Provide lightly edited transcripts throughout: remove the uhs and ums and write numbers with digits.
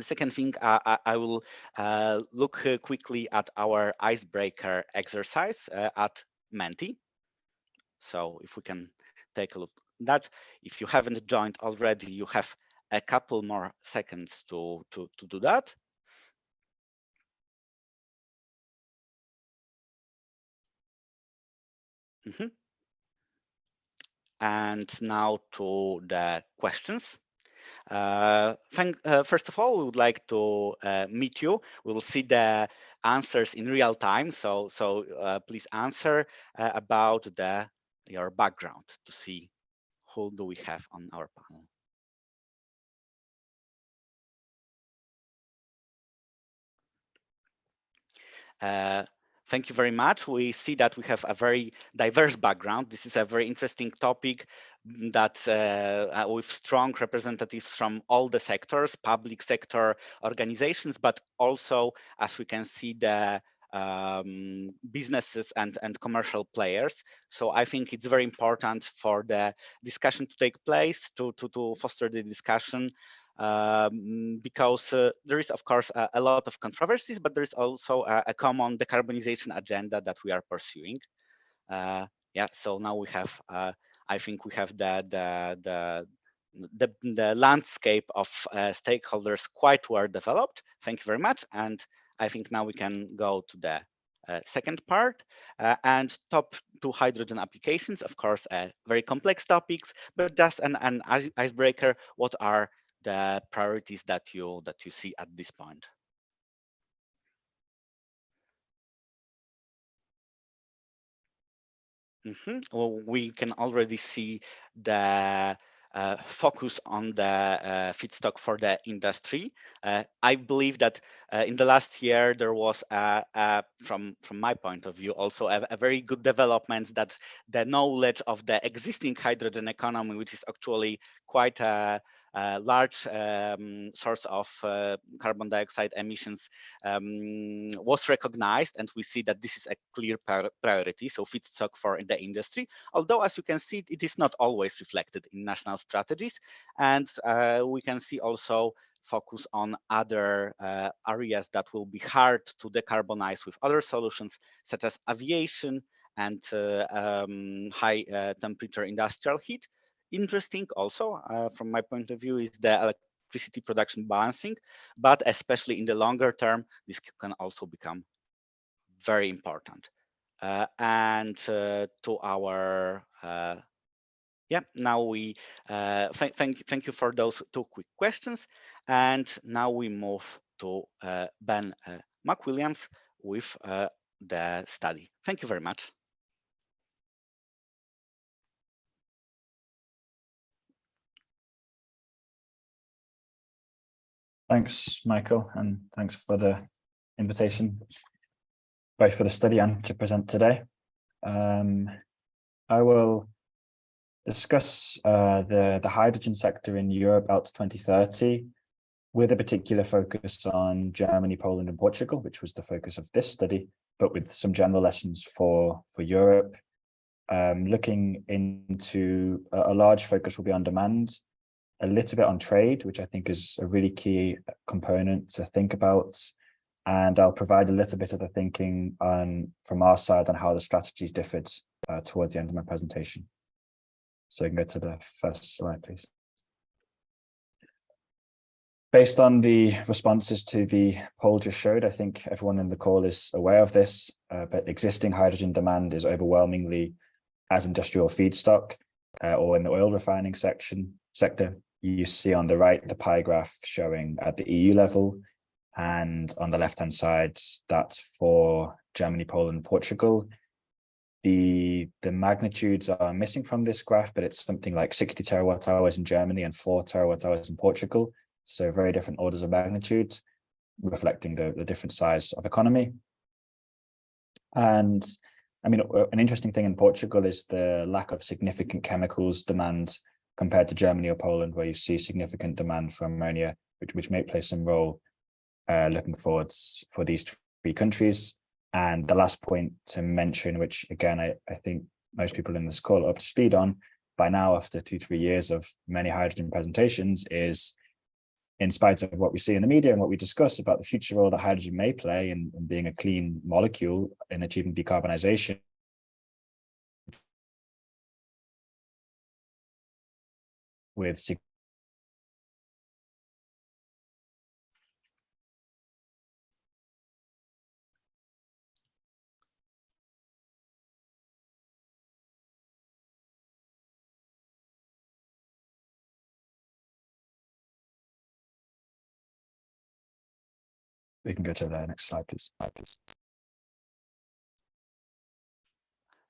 second thing, I will look quickly at our icebreaker exercise at Menti. So if we can take a look at that, if you haven't joined already, you have a couple more seconds to do that. And now to the questions. First of all, we would like to meet you. We will see the answers in real time. So please answer about your background to see who do we have on our panel. Thank you very much. We see that we have a very diverse background. This is a very interesting topic that with strong representatives from all the sectors, public sector organizations, but also, as we can see, the businesses and commercial players. So I think it's very important for the discussion to take place, to foster the discussion, because there is, of course, a lot of controversies, but there is also a common decarbonization agenda that we are pursuing. Yeah, so now we have, I think we have the landscape of stakeholders quite well developed. Thank you very much. And I think now we can go to the second part, and top 2 hydrogen applications. Of course, very complex topics, but just an icebreaker. What are the priorities that you see at this point? Well, we can already see the focus on the feedstock for the industry. I believe that in the last year there was, from my point of view, also a very good development, that the knowledge of the existing hydrogen economy, which is actually quite a large source of carbon dioxide emissions, was recognized, and we see that this is a clear priority. So feedstock for the industry, although as you can see, it is not always reflected in national strategies, and we can see also focus on other areas that will be hard to decarbonize with other solutions, such as aviation and high temperature industrial heat. Interesting also, from my point of view, is the electricity production balancing, but especially in the longer term, this can also become very important. And to our yeah, now we thank you for those 2 quick questions, and now we move to Ben McWilliams with the study. Thank you very much. Thanks, Michael, and thanks for the invitation, both for the study and to present today. I will discuss the hydrogen sector in Europe out to 2030, with a particular focus on Germany, Poland, and Portugal, which was the focus of this study, but with some general lessons for Europe. Looking into a large focus will be on demand, a little bit on trade, which I think is a really key component to think about. And I'll provide a little bit of the thinking from our side on how the strategies differed towards the end of my presentation. So you can go to the first slide, please. Based on the responses to the poll just showed, I think everyone in the call is aware of this, but existing hydrogen demand is overwhelmingly as industrial feedstock or in the oil refining sector. You see on the right the pie graph showing at the EU level, and on the left-hand side, that's for Germany, Poland, Portugal. The magnitudes are missing from this graph, but it's something like 60 terawatt hours in Germany and 4 terawatt hours in Portugal. So very different orders of magnitude, reflecting the different size of economy. And I mean, an interesting thing in Portugal is the lack of significant chemicals demand compared to Germany or Poland, where you see significant demand for ammonia, which may play some role looking forwards for these 3 countries. And the last point to mention, which again, I think most people in this call are up to speed on, by now, after 2-3 years of many hydrogen presentations, is in spite of what we see in the media and what we discuss about the future role that hydrogen may play in being a clean molecule in achieving decarbonization, with we can go to the next slide, please.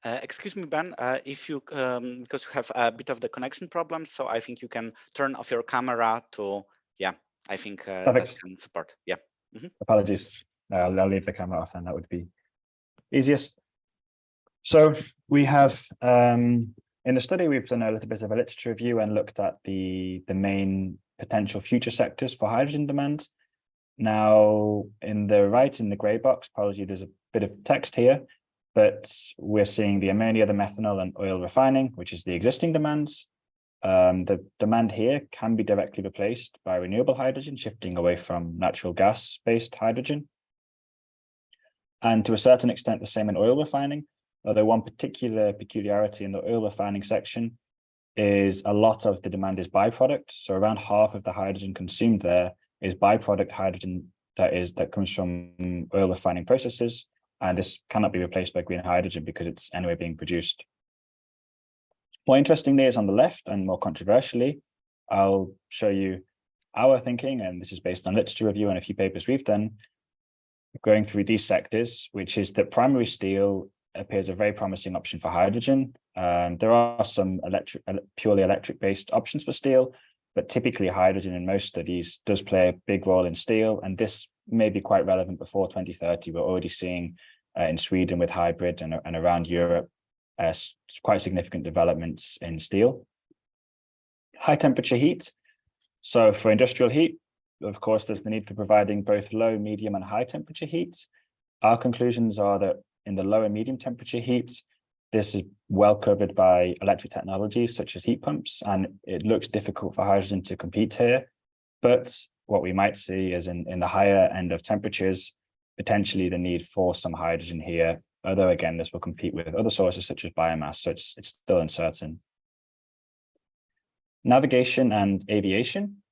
Excuse me, Ben, if you, because you have a bit of the connection problem, so I think you can turn off your camera to, yeah, I think that can support, yeah. Apologies, I'll leave the camera off and that would be easiest. So we have, in the study, we've done a little bit of a literature review and looked at the main potential future sectors for hydrogen demand. Now, in the right, in the gray box, apology, there's a bit of text here, but we're seeing the ammonia, the methanol, and oil refining, which is the existing demands. The demand here can be directly replaced by renewable hydrogen, shifting away from natural gas-based hydrogen. And to a certain extent, the same in oil refining, although one particular peculiarity in the oil refining section is a lot of the demand is byproduct. So around half of the hydrogen consumed there is byproduct hydrogen that comes from oil refining processes. And this cannot be replaced by green hydrogen because it's anyway being produced. More interestingly is on the left, and more controversially, I'll show you our thinking, and this is based on literature review and a few papers we've done, going through these sectors, which is that primary steel appears a very promising option for hydrogen. There are some purely electric-based options for steel, but typically hydrogen in most studies does play a big role in steel, and this may be quite relevant before 2030. We're already seeing in Sweden with hybrid and around Europe quite significant developments in steel. High temperature heat. So for industrial heat, of course, there's the need for providing both low, medium, and high temperature heat. Our conclusions are that in the low and medium temperature heat, this is well covered by electric technologies such as heat pumps, and it looks difficult for hydrogen to compete here. But what we might see is in the higher end of temperatures, potentially the need for some hydrogen here, although again, this will compete with other sources such as biomass, so it's still uncertain. Navigation and aviation,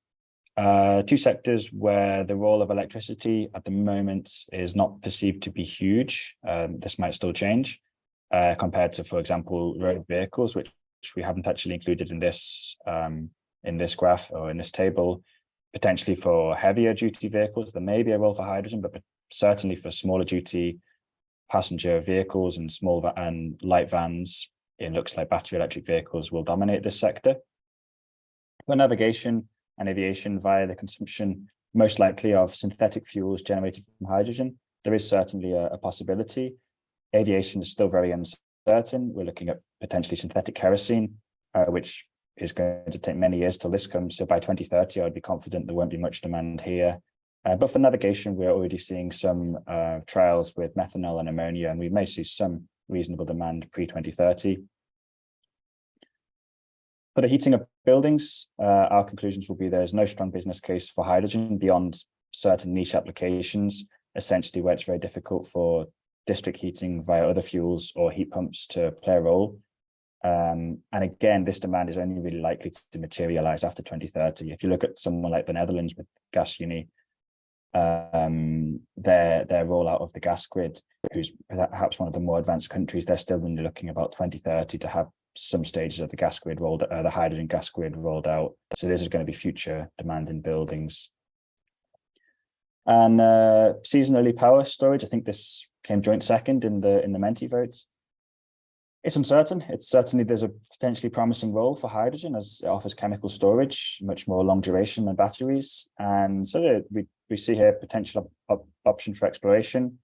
two sectors where the role of electricity at the moment is not perceived to be huge. This might still change compared to, for example, road vehicles, which we haven't actually included in this graph or in this table. Potentially for heavier duty vehicles, there may be a role for hydrogen, but certainly for smaller duty passenger vehicles and small and light vans, it looks like battery electric vehicles will dominate this sector. For navigation and aviation via the consumption, most likely of synthetic fuels generated from hydrogen, there is certainly a possibility. Aviation is still very uncertain. We're looking at potentially synthetic kerosene, which is going to take many years till this comes. So by 2030, I'd be confident there won't be much demand here. But for navigation, we're already seeing some trials with methanol and ammonia, and we may see some reasonable demand pre-2030. For the heating of buildings, our conclusions will be there is no strong business case for hydrogen beyond certain niche applications, essentially where it's very difficult for district heating via other fuels or heat pumps to play a role. And again, this demand is only really likely to materialize after 2030. If you look at someone like the Netherlands with Gas Unie, their rollout of the gas grid, who's perhaps one of the more advanced countries, they're still only looking about 2030 to have some stages of the gas grid rolled, the hydrogen gas grid rolled out. So this is going to be future demand in buildings. And seasonally power storage, I think this came joint second in the Menti votes. It's uncertain. It's certainly, there's a potentially promising role for hydrogen as it offers chemical storage, much more long duration than batteries. And so we see here potential option for exploration,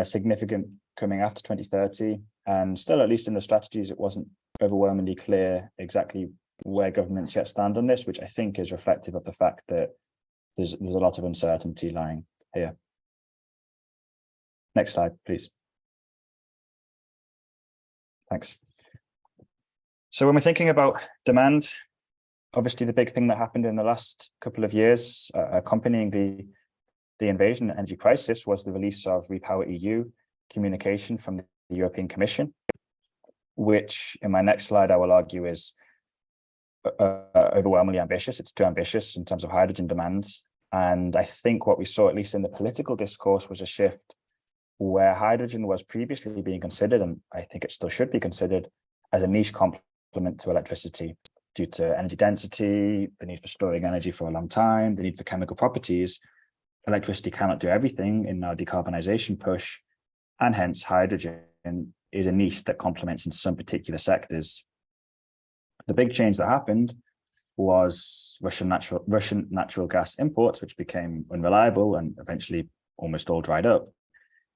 significant coming after 2030. And still, at least in the strategies, it wasn't overwhelmingly clear exactly where governments yet stand on this, which I think is reflective of the fact that there's a lot of uncertainty lying here. Next slide, please. Thanks. So when we're thinking about demand, obviously the big thing that happened in the last couple of years accompanying the invasion and energy crisis was the release of Repower EU communication from the European Commission, which in my next slide I will argue is overwhelmingly ambitious. It's too ambitious in terms of hydrogen demands. And I think what we saw, at least in the political discourse, was a shift where hydrogen was previously being considered, and I think it still should be considered, as a niche complement to electricity due to energy density, the need for storing energy for a long time, the need for chemical properties. Electricity cannot do everything in our decarbonization push, and hence hydrogen is a niche that complements in some particular sectors. The big change that happened was Russian natural gas imports, which became unreliable and eventually almost all dried up,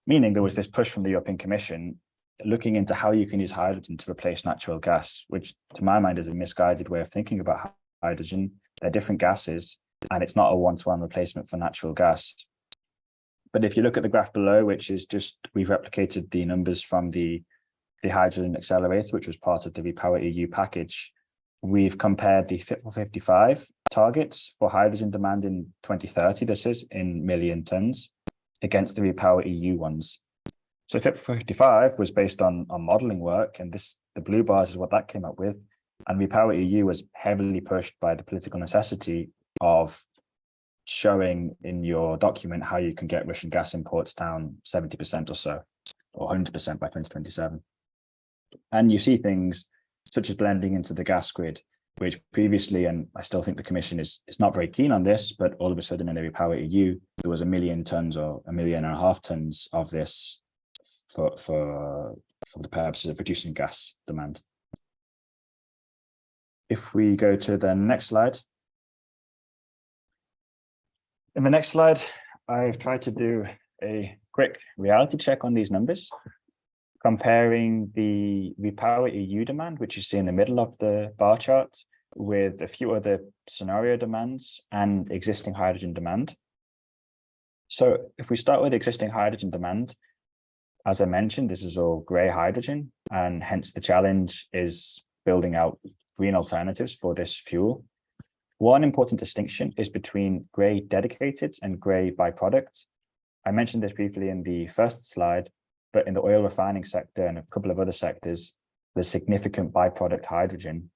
meaning there was this push from the European Commission looking into how you can use hydrogen to replace natural gas, which to my mind is a misguided way of thinking about hydrogen. They're different gases, and it's not a one-to-one replacement for natural gas. But if you look at the graph below, which is just, we've replicated the numbers from the hydrogen accelerator, which was part of the Repower EU package. We've compared the Fit for 55 targets for hydrogen demand in 2030, this is in million tons, against the Repower EU ones. So Fit for 55 was based on modeling work, and the blue bars is what that came up with. And Repower EU was heavily pushed by the political necessity of showing in your document how you can get Russian gas imports down 70% or so, or 100% by 2027. And you see things such as blending into the gas grid, which previously, and I still think the Commission is not very keen on this, but all of a sudden in the Repower EU, there was 1 million tons or 1.5 million tons of this for the purposes of reducing gas demand. If we go to the next slide. In the next slide, I've tried to do a quick reality check on these numbers, comparing the Repower EU demand, which you see in the middle of the bar chart, with a few other scenario demands and existing hydrogen demand. So if we start with existing hydrogen demand, as I mentioned, this is all grey hydrogen, and hence the challenge is building out green alternatives for this fuel. One important distinction is between grey dedicated and grey byproduct. I mentioned this briefly in the first slide, but in the oil refining sector and a couple of other sectors, there's significant byproduct hydrogen.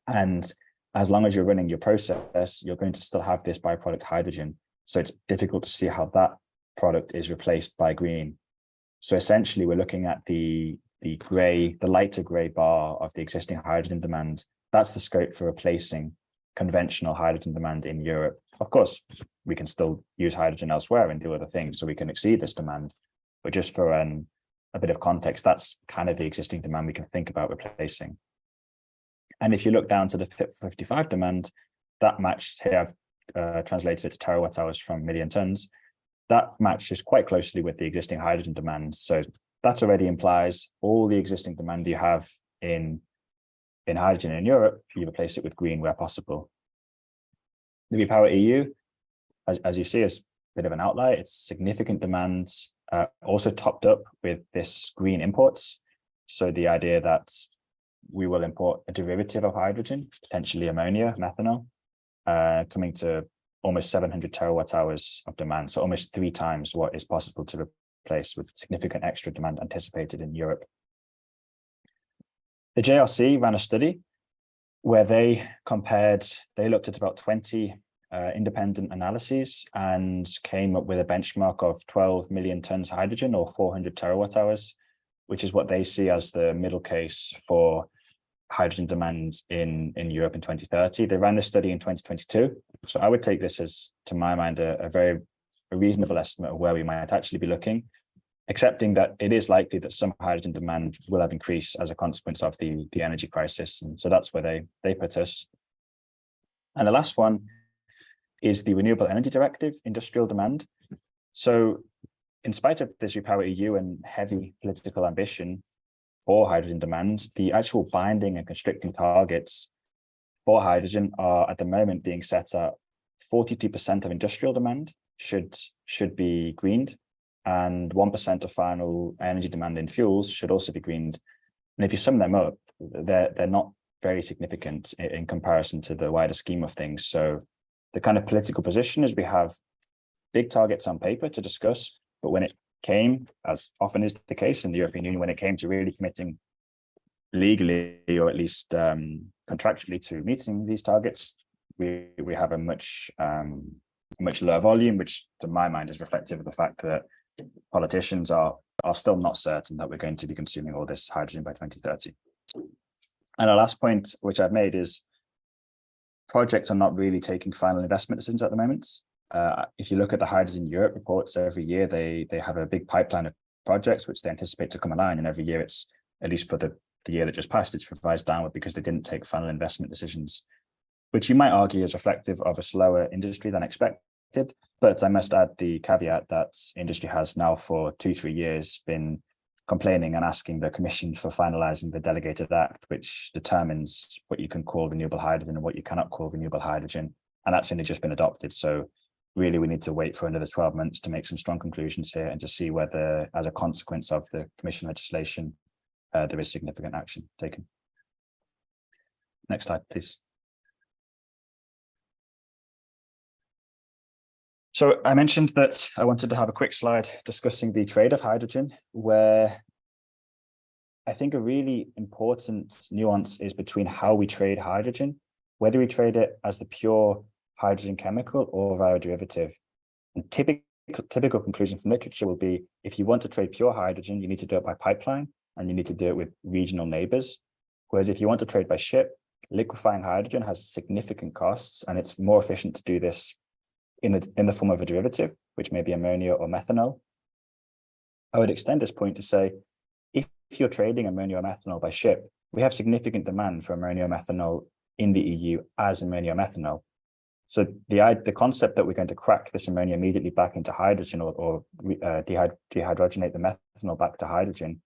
And as long as you're running your process, you're going to still have this byproduct hydrogen. So it's difficult to see how that product is replaced by green. So essentially, we're looking at the lighter grey bar of the existing hydrogen demand. That's the scope for replacing conventional hydrogen demand in Europe. Of course, we can still use hydrogen elsewhere and do other things, so we can exceed this demand. But just for a bit of context, that's kind of the existing demand we can think about replacing. And if you look down to the Fit for 55 demand, that matched here, I've translated it to terawatt hours from million tons. That matches quite closely with the existing hydrogen demand. So that already implies all the existing demand you have in hydrogen in Europe, you replace it with green where possible. The Repower EU, as you see, is a bit of an outlier. It's significant demands, also topped up with this green imports. So the idea that we will import a derivative of hydrogen, potentially ammonia, methanol, coming to almost 700 terawatt hours of demand. So almost 3 times what is possible to replace, with significant extra demand anticipated in Europe. The JRC ran a study where they looked at about 20 independent analyses and came up with a benchmark of 12 million tons hydrogen, or 400 terawatt hours, which is what they see as the middle case for hydrogen demand in Europe in 2030. They ran this study in 2022. So I would take this as, to my mind, a very reasonable estimate of where we might actually be looking, accepting that it is likely that some hydrogen demand will have increased as a consequence of the energy crisis. And so that's where they put us. And the last one is the Renewable Energy Directive, industrial demand. So in spite of this Repower EU and heavy political ambition for hydrogen demand, the actual binding and constricting targets for hydrogen are at the moment being set at 42% of industrial demand should be greened, and 1% of final energy demand in fuels should also be greened. And if you sum them up, they're not very significant in comparison to the wider scheme of things. So the kind of political position is we have big targets on paper to discuss, but when it came, as often is the case in the European Union, when it came to really committing legally or at least contractually to meeting these targets, we have a much lower volume, which to my mind is reflective of the fact that politicians are still not certain that we're going to be consuming all this hydrogen by 2030. And the last point, which I've made, is projects are not really taking final investment decisions at the moment. If you look at the Hydrogen Europe reports every year, they have a big pipeline of projects which they anticipate to come online, and every year it's, at least for the year that just passed, it's revised downward because they didn't take final investment decisions, which you might argue is reflective of a slower industry than expected. But I must add the caveat that industry has now for 2-3 years been complaining and asking the Commission for finalising the delegated act, which determines what you can call renewable hydrogen and what you cannot call renewable hydrogen. And that's only just been adopted. So really, we need to wait for another 12 months to make some strong conclusions here and to see whether, as a consequence of the Commission legislation, there is significant action taken. Next slide, please. So I mentioned that I wanted to have a quick slide discussing the trade of hydrogen, where I think a really important nuance is between how we trade hydrogen, whether we trade it as the pure hydrogen chemical or via a derivative. And typical conclusion from literature will be, if you want to trade pure hydrogen, you need to do it by pipeline and you need to do it with regional neighbors. Whereas if you want to trade by ship, liquefying hydrogen has significant costs, and it's more efficient to do this in the form of a derivative, which may be ammonia or methanol. I would extend this point to say, if you're trading ammonia or methanol by ship, we have significant demand for ammonia or methanol in the EU as ammonia or methanol. So the concept that we're going to crack this ammonia immediately back into hydrogen or dehydrogenate the methanol back to hydrogen,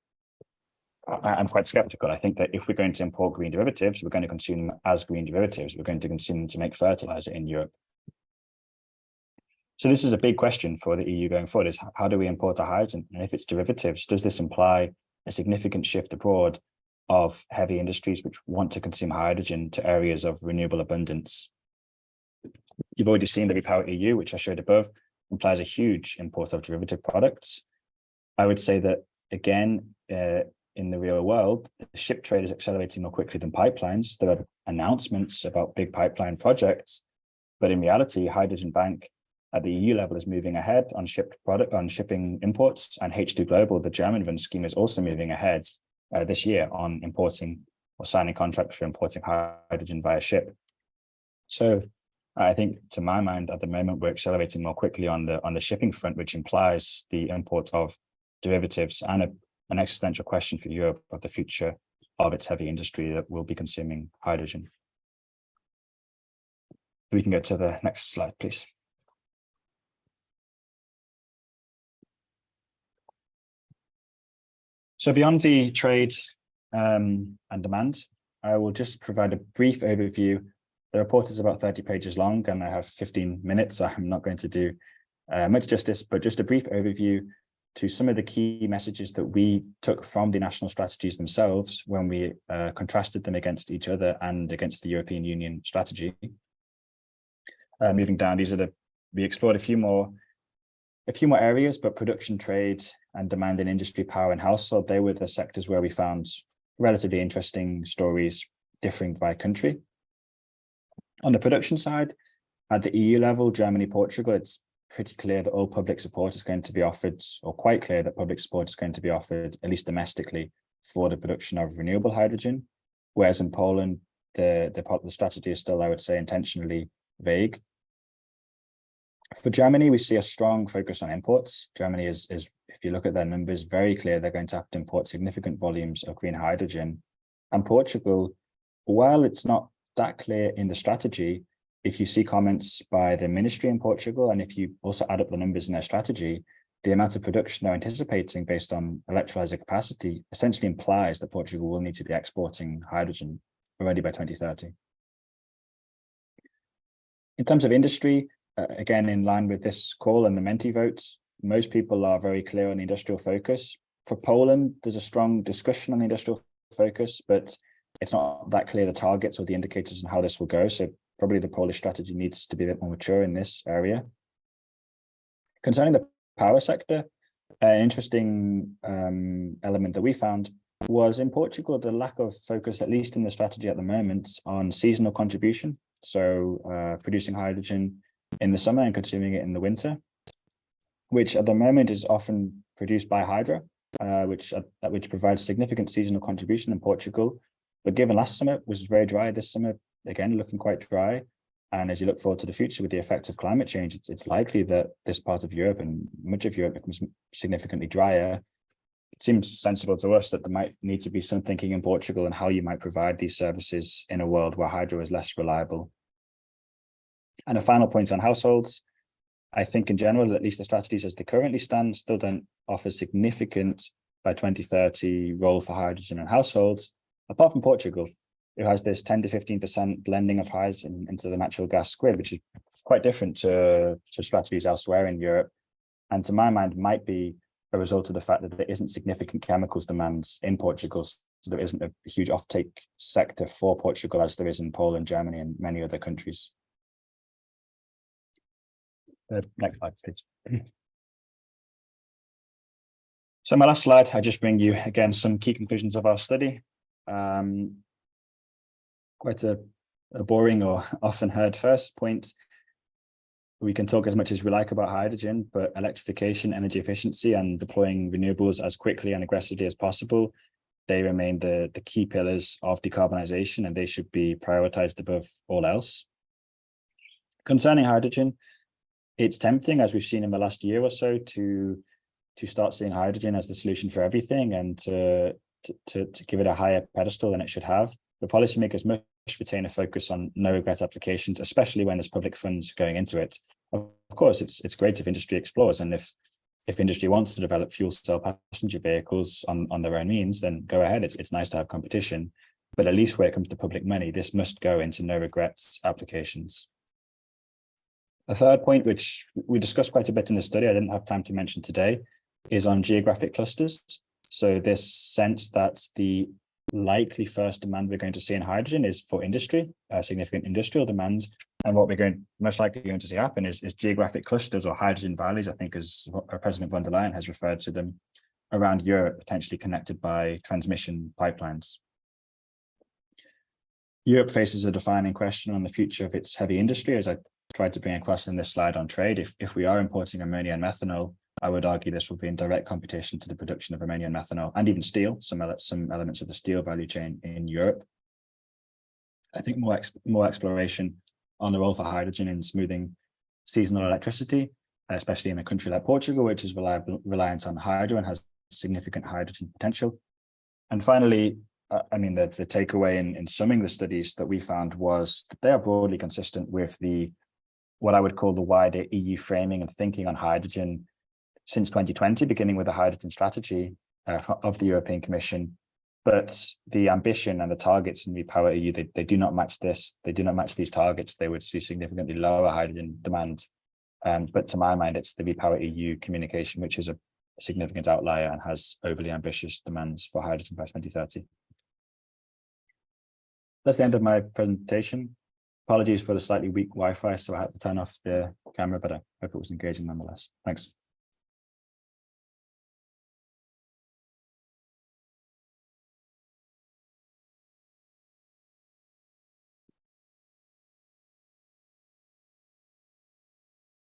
I'm quite skeptical. I think that if we're going to import green derivatives, we're going to consume them as green derivatives. We're going to consume them to make fertilizer in Europe. So this is a big question for the EU going forward, is how do we import our hydrogen? And if it's derivatives, does this imply a significant shift abroad of heavy industries which want to consume hydrogen to areas of renewable abundance? You've already seen the Repower EU, which I showed above, implies a huge import of derivative products. I would say that, again, in the real world, the ship trade is accelerating more quickly than pipelines. There are announcements about big pipeline projects, but in reality, Hydrogen Bank at the EU level is moving ahead on shipping imports, and H2 Global, the German run scheme, is also moving ahead this year on importing or signing contracts for importing hydrogen via ship. So I think, to my mind, at the moment, we're accelerating more quickly on the shipping front, which implies the import of derivatives and an existential question for Europe of the future of its heavy industry that will be consuming hydrogen. We can go to the next slide, please. So beyond the trade and demand, I will just provide a brief overview. The report is about 30 pages long, and I have 15 minutes. So I'm not going to do much justice, but just a brief overview to some of the key messages that we took from the national strategies themselves when we contrasted them against each other and against the European Union strategy. Moving down, we explored a few more areas, but production, trade, and demand in industry, power, and household, they were the sectors where we found relatively interesting stories differing by country. On the production side, at the EU level, Germany, Portugal, it's pretty clear that all public support is going to be offered, or quite clear that public support is going to be offered, at least domestically, for the production of renewable hydrogen. Whereas in Poland, the strategy is still, I would say, intentionally vague. For Germany, we see a strong focus on imports. Germany is, if you look at their numbers, very clear they're going to have to import significant volumes of green hydrogen. And Portugal, while it's not that clear in the strategy, if you see comments by the ministry in Portugal, and if you also add up the numbers in their strategy, the amount of production they're anticipating based on electrolyzer capacity essentially implies that Portugal will need to be exporting hydrogen already by 2030. In terms of industry, again, in line with this call and the Menti votes, most people are very clear on the industrial focus. For Poland, there's a strong discussion on the industrial focus, but it's not that clear the targets or the indicators and how this will go. So probably the Polish strategy needs to be a bit more mature in this area. Concerning the power sector, an interesting element that we found was in Portugal, the lack of focus, at least in the strategy at the moment, on seasonal contribution. So producing hydrogen in the summer and consuming it in the winter, which at the moment is often produced by hydro, which provides significant seasonal contribution in Portugal. But given last summer was very dry, this summer, again, looking quite dry. And as you look forward to the future with the effects of climate change, it's likely that this part of Europe and much of Europe becomes significantly drier. It seems sensible to us that there might need to be some thinking in Portugal and how you might provide these services in a world where hydro is less reliable. And a final point on households. I think in general, at least the strategies as they currently stand still don't offer significant by 2030 role for hydrogen in households, apart from Portugal, who has this 10 to 15% blending of hydrogen into the natural gas grid, which is quite different to strategies elsewhere in Europe. And to my mind, might be a result of the fact that there isn't significant chemicals demands in Portugal. So there isn't a huge offtake sector for Portugal as there is in Poland, Germany, and many other countries. Next slide, please. So my last slide, I just bring you again some key conclusions of our study. Quite a boring or often heard first point. We can talk as much as we like about hydrogen, but electrification, energy efficiency, and deploying renewables as quickly and aggressively as possible, they remain the key pillars of decarbonisation, and they should be prioritised above all else. Concerning hydrogen, it's tempting, as we've seen in the last year or so, to start seeing hydrogen as the solution for everything and to give it a higher pedestal than it should have. The policymakers must retain a focus on no regret applications, especially when there's public funds going into it. Of course, it's great if industry explores, and if industry wants to develop fuel cell passenger vehicles on their own means, then go ahead. It's nice to have competition, but at least where it comes to public money, this must go into no regrets applications. A third point, which we discussed quite a bit in the study, I didn't have time to mention today, is on geographic clusters. So this sense that the likely first demand we're going to see in hydrogen is for industry, significant industrial demand. And what we're most likely going to see happen is geographic clusters or hydrogen valleys, I think as President von der Leyen has referred to them, around Europe, potentially connected by transmission pipelines. Europe faces a defining question on the future of its heavy industry, as I tried to bring across in this slide on trade. If we are importing ammonia and methanol, I would argue this will be in direct competition to the production of ammonia and methanol, and even steel, some elements of the steel value chain in Europe. I think more exploration on the role for hydrogen in smoothing seasonal electricity, especially in a country like Portugal, which is reliant on hydro and has significant hydrogen potential. And finally, I mean, the takeaway in summing the studies that we found was that they are broadly consistent with what I would call the wider EU framing and thinking on hydrogen since 2020, beginning with the hydrogen strategy of the European Commission. But the ambition and the targets in REPowerEU, they do not match this. They do not match these targets. They would see significantly lower hydrogen demand. But to my mind, it's the REPowerEU communication, which is a significant outlier and has overly ambitious demands for hydrogen by 2030. That's the end of my presentation. Apologies for the slightly weak Wi-Fi, so I had to turn off the camera, but I hope it was engaging nonetheless. Thanks.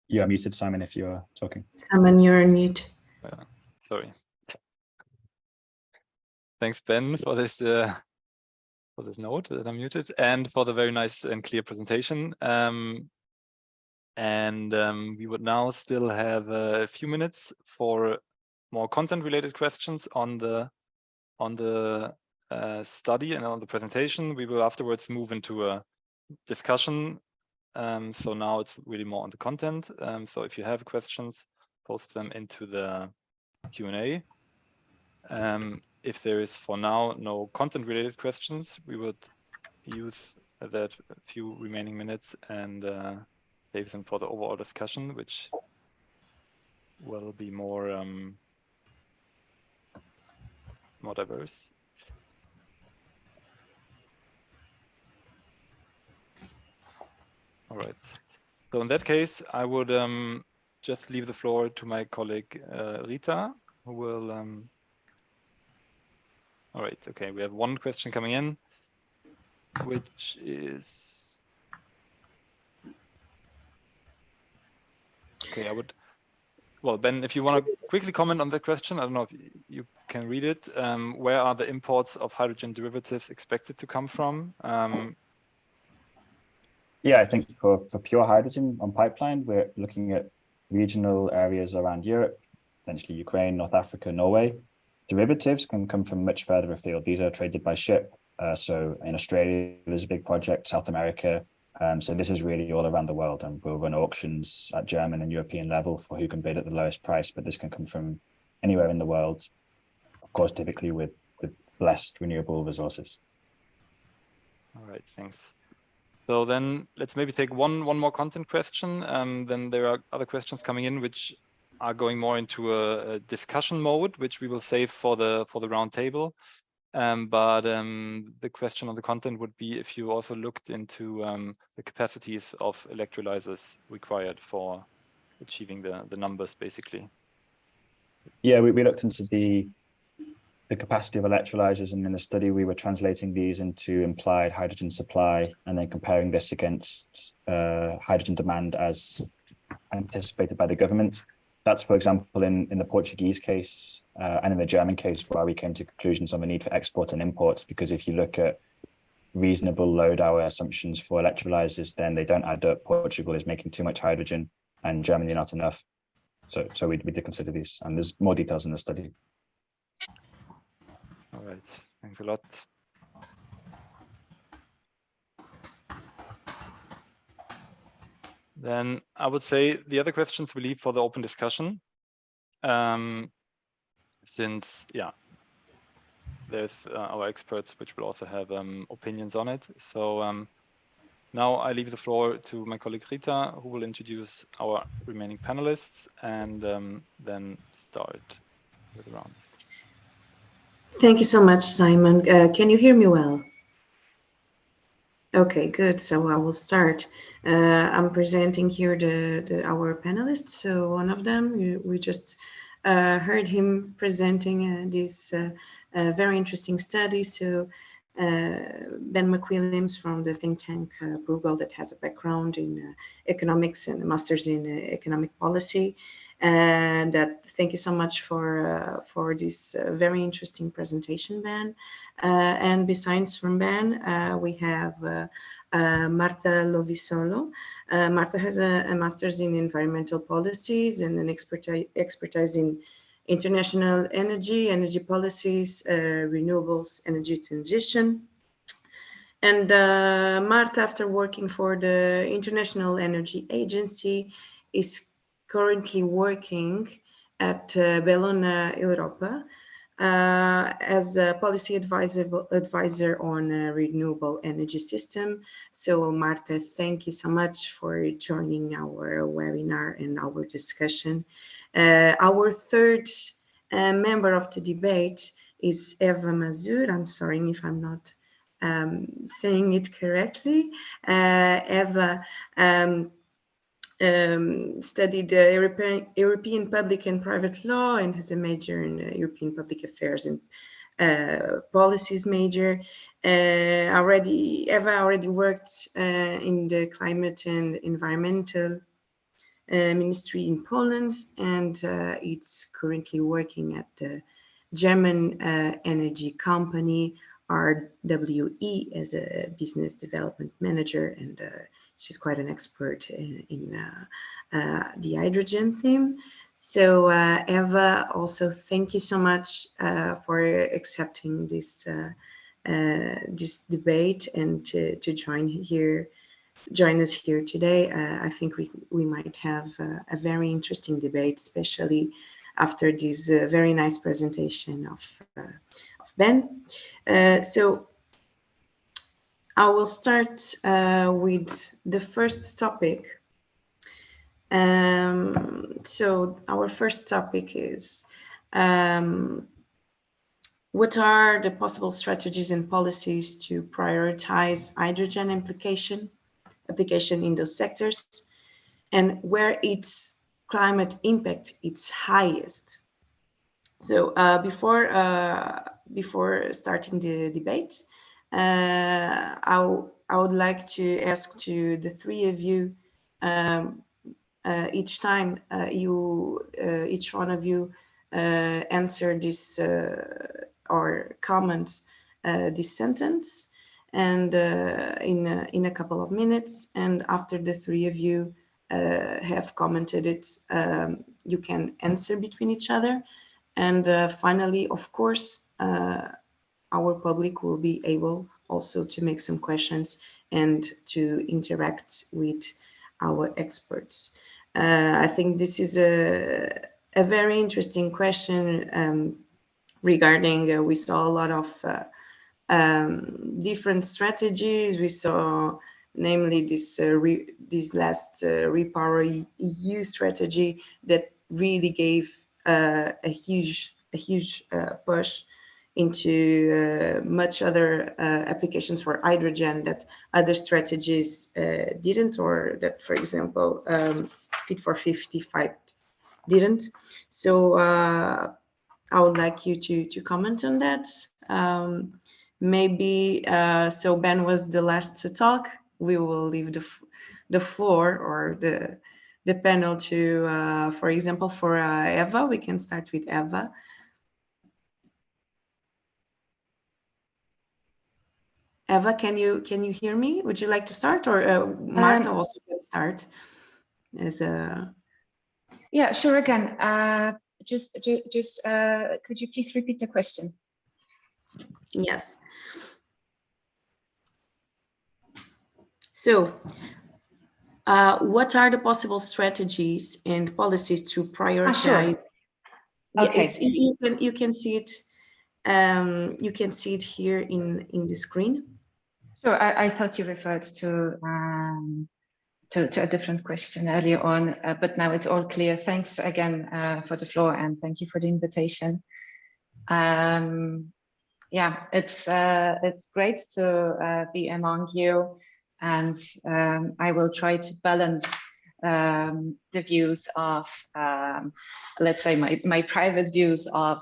You are muted, Simon, if you're talking. Simon, you're on mute. Sorry. Thanks, Ben, for this note that I'm muted, and for the very nice and clear presentation. We would now still have a few minutes for more content-related questions on the study and on the presentation. We will afterwards move into a discussion. So now it's really more on the content. So if you have questions, post them into the Q&A. If there is for now no content-related questions, we would use that few remaining minutes and save them for the overall discussion, which will be more diverse. All right. So in that case, I would just leave the floor to my colleague Rita, who will. All right. Okay. We have one question coming in, which is. Okay. I would. Well, Ben, if you want to quickly comment on that question, I don't know if you can read it. Where are the imports of hydrogen derivatives expected to come from? Yeah, I think for pure hydrogen on pipeline, we're looking at regional areas around Europe, potentially Ukraine, North Africa, Norway. Derivatives can come from much further afield. These are traded by ship. So in Australia, there's a big project, South America. So this is really all around the world, and we'll run auctions at German and European level for who can bid at the lowest price, but this can come from anywhere in the world, of course, typically with blessed renewable resources. All right, thanks. So then let's maybe take one more content question. Then there are other questions coming in which are going more into a discussion mode, which we will save for the round table. But the question on the content would be if you also looked into the capacities of electrolyzers required for achieving the numbers, basically. Yeah, we looked into the capacity of electrolyzers, and in the study we were translating these into implied hydrogen supply and then comparing this against hydrogen demand as anticipated by the government. That's, for example, in the Portuguese case and in the German case, where we came to conclusions on the need for export and imports, because if you look at reasonable load hour assumptions for electrolyzers, then they don't add up. Portugal is making too much hydrogen and Germany not enough. So we did consider these, and there's more details in the study. All right, thanks a lot. Then I would say the other questions we leave for the open discussion. Since, yeah, there's our experts, which will also have opinions on it. So now I leave the floor to my colleague Rita, who will introduce our remaining panelists and then start with the round. Thank you so much, Simon. Can you hear me well? Okay, good. So I will start. I'm presenting here our panelists. So one of them, we just heard him presenting this very interesting study. So Ben McWilliams from the think tank Brueguel, that has a background in economics and a master's in economic policy. And thank you so much for this very interesting presentation, Ben. And besides from Ben, we have Marta Lovisolo. Marta has a master's in environmental policies and an expertise in international energy policies, renewables, energy transition. And Marta, after working for the International Energy Agency, is currently working at Bellona Europa as a policy advisor on a renewable energy system. So Marta, thank you so much for joining our webinar and our discussion. Our third member of the debate is Eva Mazur. I'm sorry if I'm not saying it correctly. Eva studied European public and private law and has a major in European public affairs and policies major. Eva already worked in the climate and environmental ministry in Poland, and it's currently working at the German energy company RWE as a business development manager, and she's quite an expert in the hydrogen theme. So Eva, also thank you so much for accepting this this debate and to join us here today. I think we might have a very interesting debate, especially after this very nice presentation of Ben. So I will start with the first topic. So our first topic is what are the possible strategies and policies to prioritize hydrogen application application in those sectors, and where its climate impact is highest. So before starting the debate, I would like to ask to the three of you, each time each one of you answer this or comment this sentence, and in a couple of minutes, and after the three of you have commented it, you can answer between each other, and finally, of course, our public will be able also to make some questions and to interact with our experts. I think this is a very interesting question regarding, we saw a lot of different strategies. We saw namely this last Repower EU strategy that really gave a huge push into much other applications for hydrogen that other strategies didn't, or that, for example, Fit for 55 didn't. So I would like you to comment on that. Maybe, so Ben was the last to talk. We will leave the floor or the panel to, for example, for Eva. We can start with Eva. Eva, can you hear me? Would you like to start, or Marta also can start? As a yeah, sure. Again, just could you please repeat the question? Yes. So, what are the possible strategies and policies to prioritize? Sure. Okay. Yeah, you can see it. You can see it here in the screen. Sure. I thought you referred to a different question earlier on, but now it's all clear. Thanks again for the floor, and thank you for the invitation. Yeah, it's great to be among you, and I will try to balance the views of, let's say, my private views of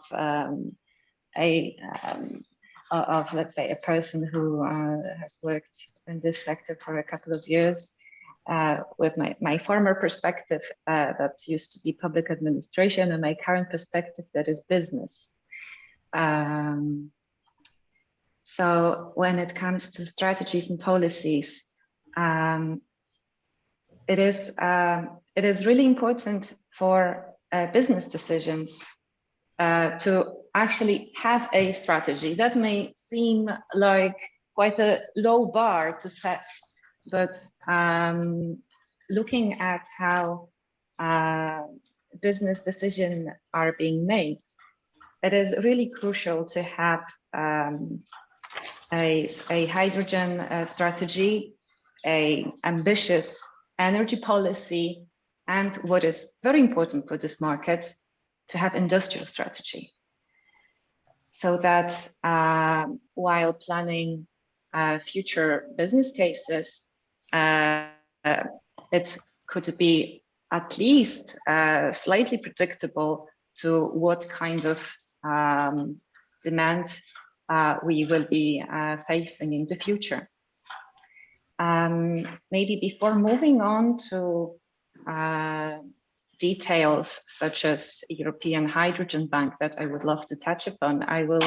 let's say, a person who has worked in this sector for a couple of years, with my former perspective that used to be public administration, and my current perspective that is business. So when it comes to strategies and policies, it is really important for business decisions to actually have a strategy. That may seem like quite a low bar to set, but looking at how business decisions are being made, it is really crucial to have a hydrogen strategy, an ambitious energy policy, and what is very important for this market, to have industrial strategy. So that while planning future business cases, it could be at least slightly predictable to what kind of demand we will be facing in the future. Maybe before moving on to details such as European Hydrogen Bank that I would love to touch upon, I would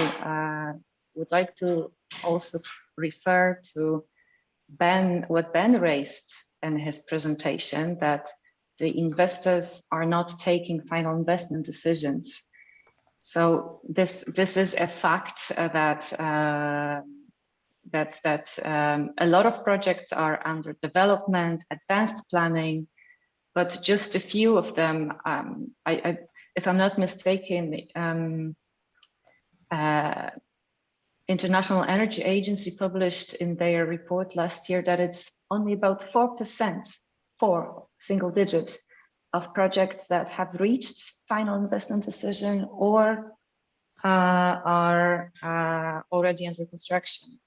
like to also refer to what Ben raised in his presentation, that the investors are not taking final investment decisions. So this is a fact that a lot of projects are under development, advanced planning, but just a few of them, if I'm not mistaken, International Energy Agency published in their report last year that it's only about 4%, single digit, of projects that have reached final investment decision or are already under construction.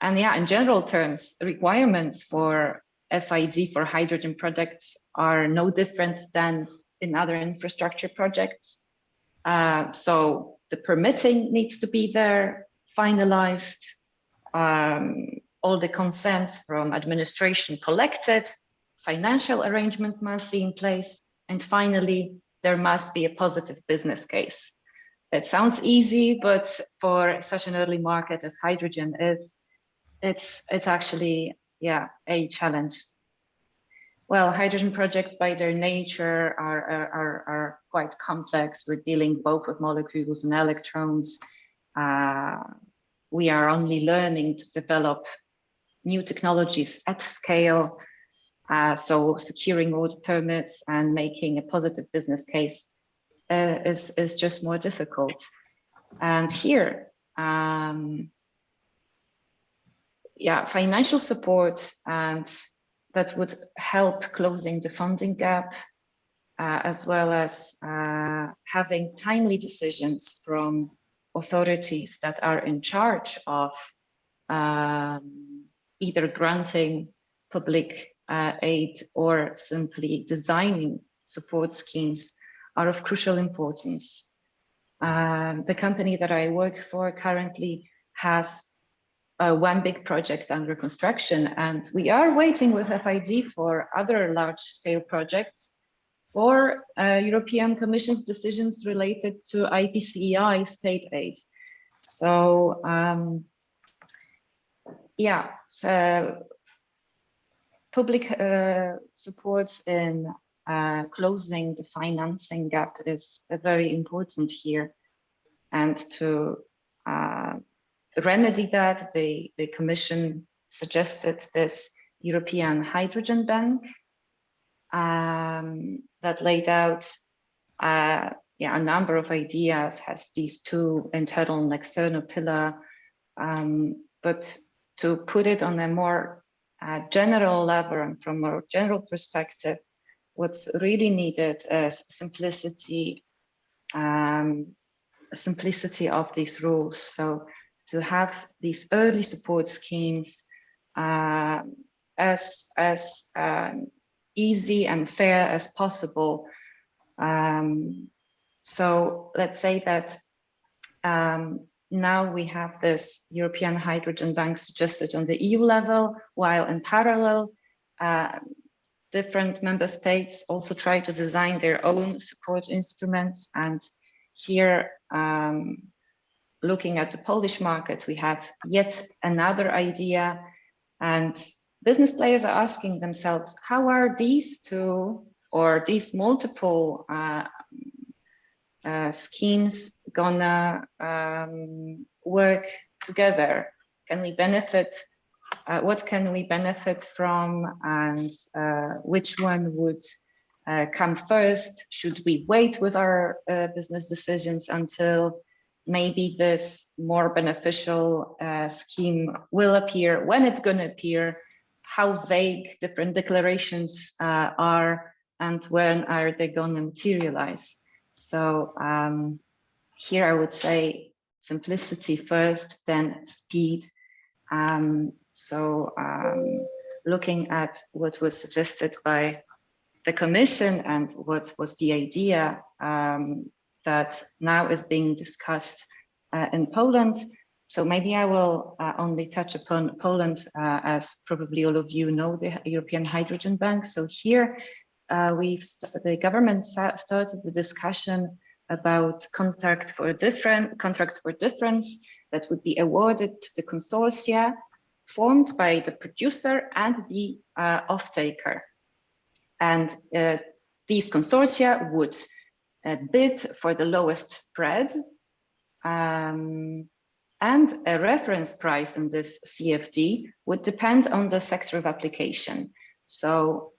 And yeah, in general terms, the requirements for FID for hydrogen projects are no different than in other infrastructure projects. So the permitting needs to be there, finalized, all the consents from administration collected, financial arrangements must be in place, and finally, there must be a positive business case. It sounds easy, but for such an early market as hydrogen is, it's actually, yeah, a challenge. Well, hydrogen projects by their nature are quite complex. We're dealing both with molecules and electrons. We are only learning to develop new technologies at scale. So securing all the permits and making a positive business case is just more difficult. And here, yeah, financial support and that would help closing the funding gap, as well as having timely decisions from authorities that are in charge of either granting public aid or simply designing support schemes are of crucial importance. The company that I work for currently has one big project under construction, and we are waiting with FID for other large-scale projects for European Commission's decisions related to IPCEI state aid. So yeah, so public support in closing the financing gap is very important here, and to remedy that, the Commission suggested this European Hydrogen Bank that laid out a number of ideas, has these two internal and external pillar, but to put it on a more general level and from a general perspective, what's really needed is simplicity, simplicity of these rules. So to have these early support schemes as easy and fair as possible. So let's say that now we have this European Hydrogen Bank suggested on the EU level, while in parallel, different member states also try to design their own support instruments. And here, looking at the Polish market, we have yet another idea, and business players are asking themselves, how are these two or these multiple schemes gonna work together? Can we benefit? What can we benefit from, and which one would come first? Should we wait with our business decisions until maybe this more beneficial scheme will appear? When it's going to appear, how vague different declarations are, and when are they going to materialize? So here I would say simplicity first, then speed. Looking at what was suggested by the Commission and what was the idea that now is being discussed in Poland. So maybe I will only touch upon Poland, as probably all of you know the European Hydrogen Bank. So here the government started the discussion about contracts for difference that would be awarded to the consortia formed by the producer and the off-taker. And these consortia would bid for the lowest spread, and a reference price in this CFD would depend on the sector of application. So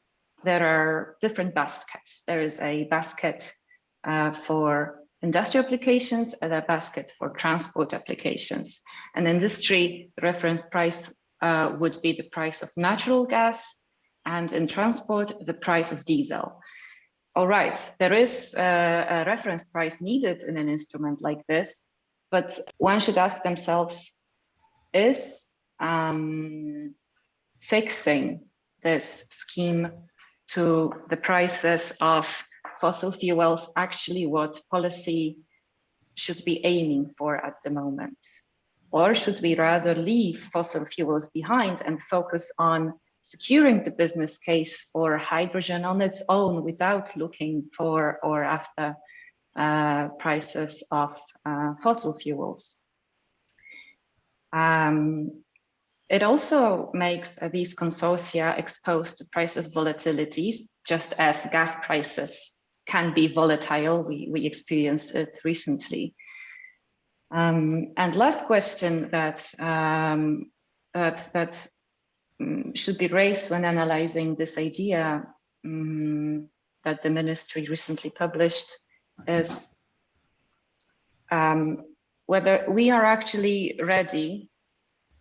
there are different baskets. There is a basket for industrial applications and a basket for transport applications. And industry, the reference price would be the price of natural gas, and in transport, the price of diesel. All right, there is a reference price needed in an instrument like this, but one should ask themselves, is fixing this scheme to the prices of fossil fuels actually what policy should be aiming for at the moment? Or should we rather leave fossil fuels behind and focus on securing the business case for hydrogen on its own without looking for or after prices of fossil fuels? It also makes these consortia exposed to prices volatilities, just as gas prices can be volatile. We experienced it recently. And last question that should be raised when analyzing this idea that the ministry recently published is whether we are actually ready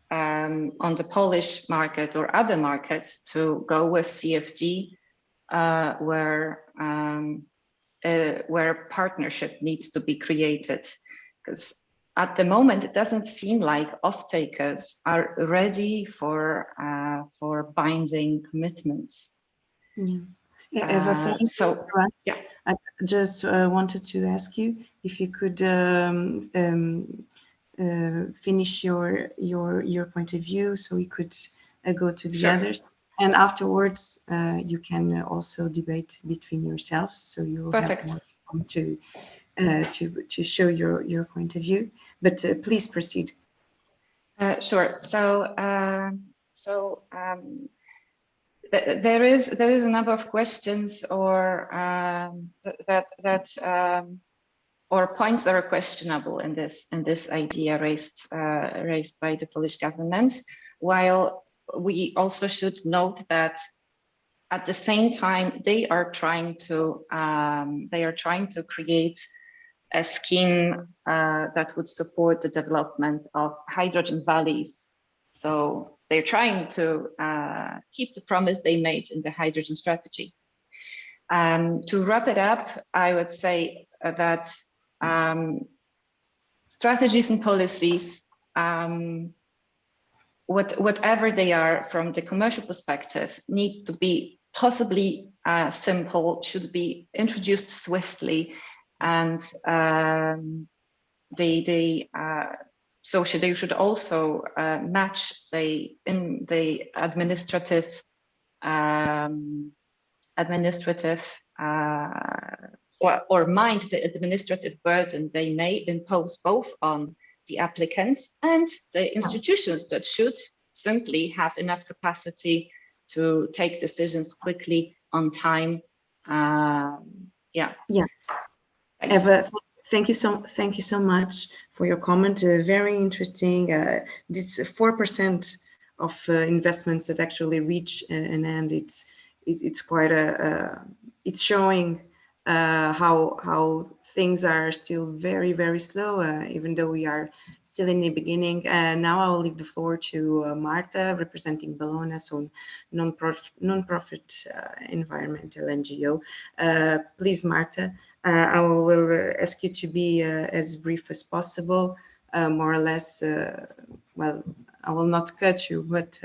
on the Polish market or other markets to go with CFD where partnership needs to be created. Because at the moment, it doesn't seem like off-takers are ready for binding commitments. Yeah. Eva, yeah. I just wanted to ask you if you could finish your point of view, so we could go to the others, and afterwards you can also debate between yourselves, so you will have more time to show your point of view. But please proceed. Sure. So there is a number of questions or or points that are questionable in this idea raised by the Polish government. While we also should note that at the same time they are trying to create a scheme that would support the development of hydrogen valleys. So they're trying to keep the promise they made in the hydrogen strategy. To wrap it up, I would say that strategies and policies, whatever they are from the commercial perspective, need to be possibly simple, should be introduced swiftly, and they should also match the administrative or mind the administrative burden they may impose both on the applicants and the institutions that should simply have enough capacity to take decisions quickly on time. Yeah. Eva, thank you so much for your comment. Very interesting. This 4% of investments that actually reach an end. It's quite it's showing how things are still very, very slow, even though we are still in the beginning. Now I will leave the floor to Marta, representing Bologna, so non-profit environmental NGO. Please, Marta, I will ask you to be as brief as possible, more or less. Well, I will not cut you, but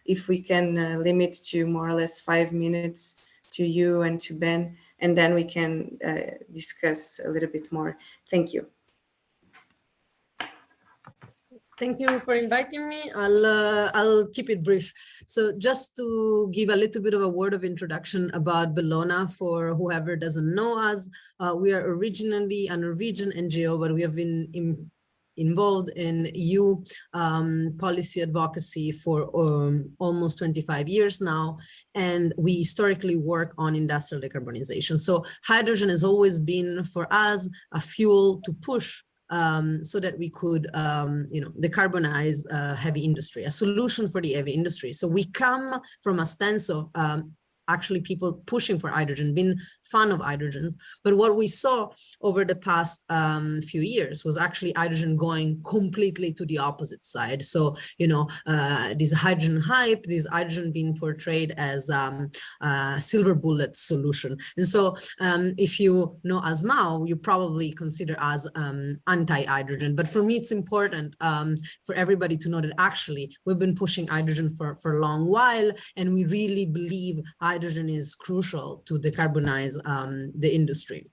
if we can limit to more or less 5 minutes to you and to Ben, and then we can discuss a little bit more. Thank you. Thank you for inviting me. I'll keep it brief. So just to give a little bit of a word of introduction about Bologna for whoever doesn't know us, we are originally a Norwegian NGO, but we have been involved in EU policy advocacy for almost 25 years now, and we historically work on industrial decarbonization. So hydrogen has always been for us a fuel to push so that we could decarbonize heavy industry, a solution for the heavy industry. So we come from a stance of actually people pushing for hydrogen, been fan of hydrogens. But what we saw over the past few years was actually hydrogen going completely to the opposite side. So, you know, this hydrogen hype, this hydrogen being portrayed as a silver bullet solution. And so if you know us now, you probably consider us anti-hydrogen. But for me, it's important for everybody to know that actually we've been pushing hydrogen for a long while, and we really believe hydrogen is crucial to decarbonize the industry.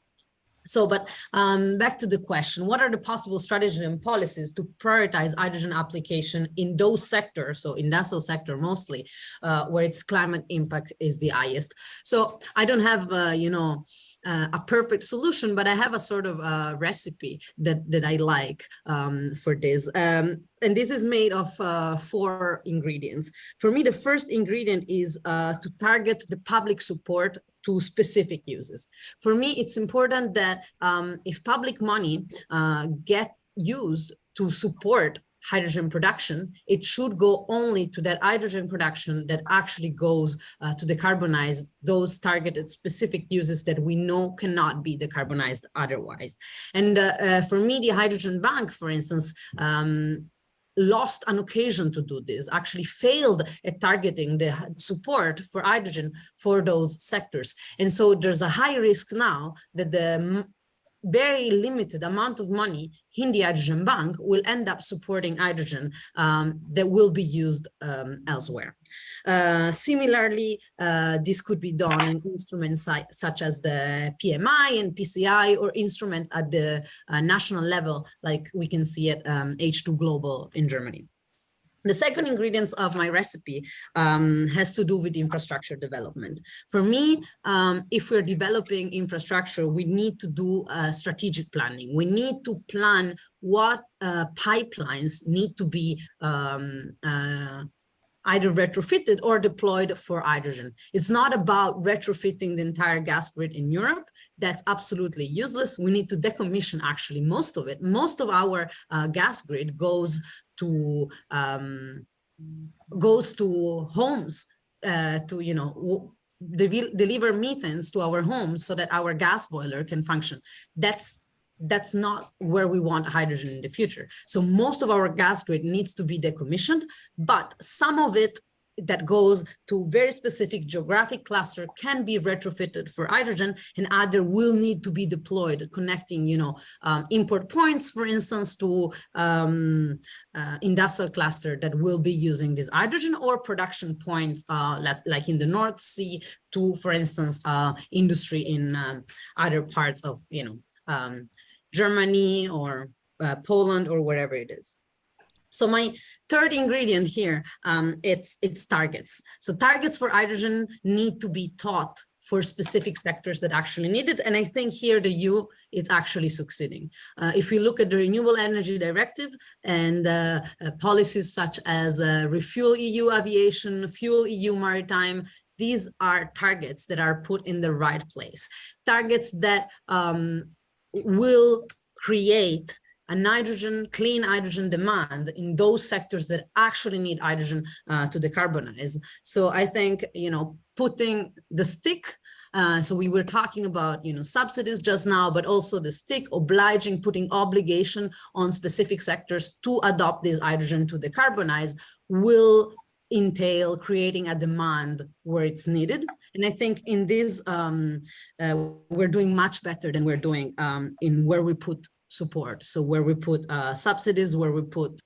So, but back to the question, what are the possible strategies and policies to prioritize hydrogen application in those sectors, so industrial sector mostly, where its climate impact is the highest? So I don't have, you know, a perfect solution, but I have a sort of recipe that I like for this. And this is made of 4 ingredients. For me, the first ingredient is to target the public support to specific uses. For me, it's important that if public money get used to support hydrogen production, it should go only to that hydrogen production that actually goes to decarbonize those targeted specific uses that we know cannot be decarbonized otherwise. And for me, the hydrogen bank, for instance, lost an occasion to do this, actually failed at targeting the support for hydrogen for those sectors. And so there's a high risk now that the very limited amount of money in the hydrogen bank will end up supporting hydrogen that will be used elsewhere. Similarly, this could be done in instruments such as the PMI and PCI, or instruments at the national level, like we can see at H2 Global in Germany. The second ingredient of my recipe has to do with infrastructure development. For me, if we're developing infrastructure, we need to do strategic planning. We need to plan what pipelines need to be either retrofitted or deployed for hydrogen. It's not about retrofitting the entire gas grid in Europe. That's absolutely useless. We need to decommission actually most of it. Most of our gas grid goes to homes to, you know, deliver methanes to our homes so that our gas boiler can function. That's not where we want hydrogen in the future. So most of our gas grid needs to be decommissioned, but some of it that goes to very specific geographic cluster can be retrofitted for hydrogen, and other will need to be deployed, connecting, you know, import points, for instance, to industrial cluster that will be using this hydrogen, or production points like in the North Sea to, for instance, industry in other parts of, you know, Germany or Poland or wherever it is. So my third ingredient here, it's targets. So targets for hydrogen need to be taught for specific sectors that actually need it. And I think here the EU is actually succeeding. If we look at the Renewable Energy Directive and policies such as Refuel EU Aviation, Fuel EU Maritime, these are targets that are put in the right place. Targets that will create a clean hydrogen demand in those sectors that actually need hydrogen to decarbonize. So I think, you know, putting the stick, so we were talking about, you know, subsidies just now, but also the stick, putting obligation on specific sectors to adopt this hydrogen to decarbonize will entail creating a demand where it's needed. And I think in this, we're doing much better than we're doing in where we put support. So where we put subsidies, where we put,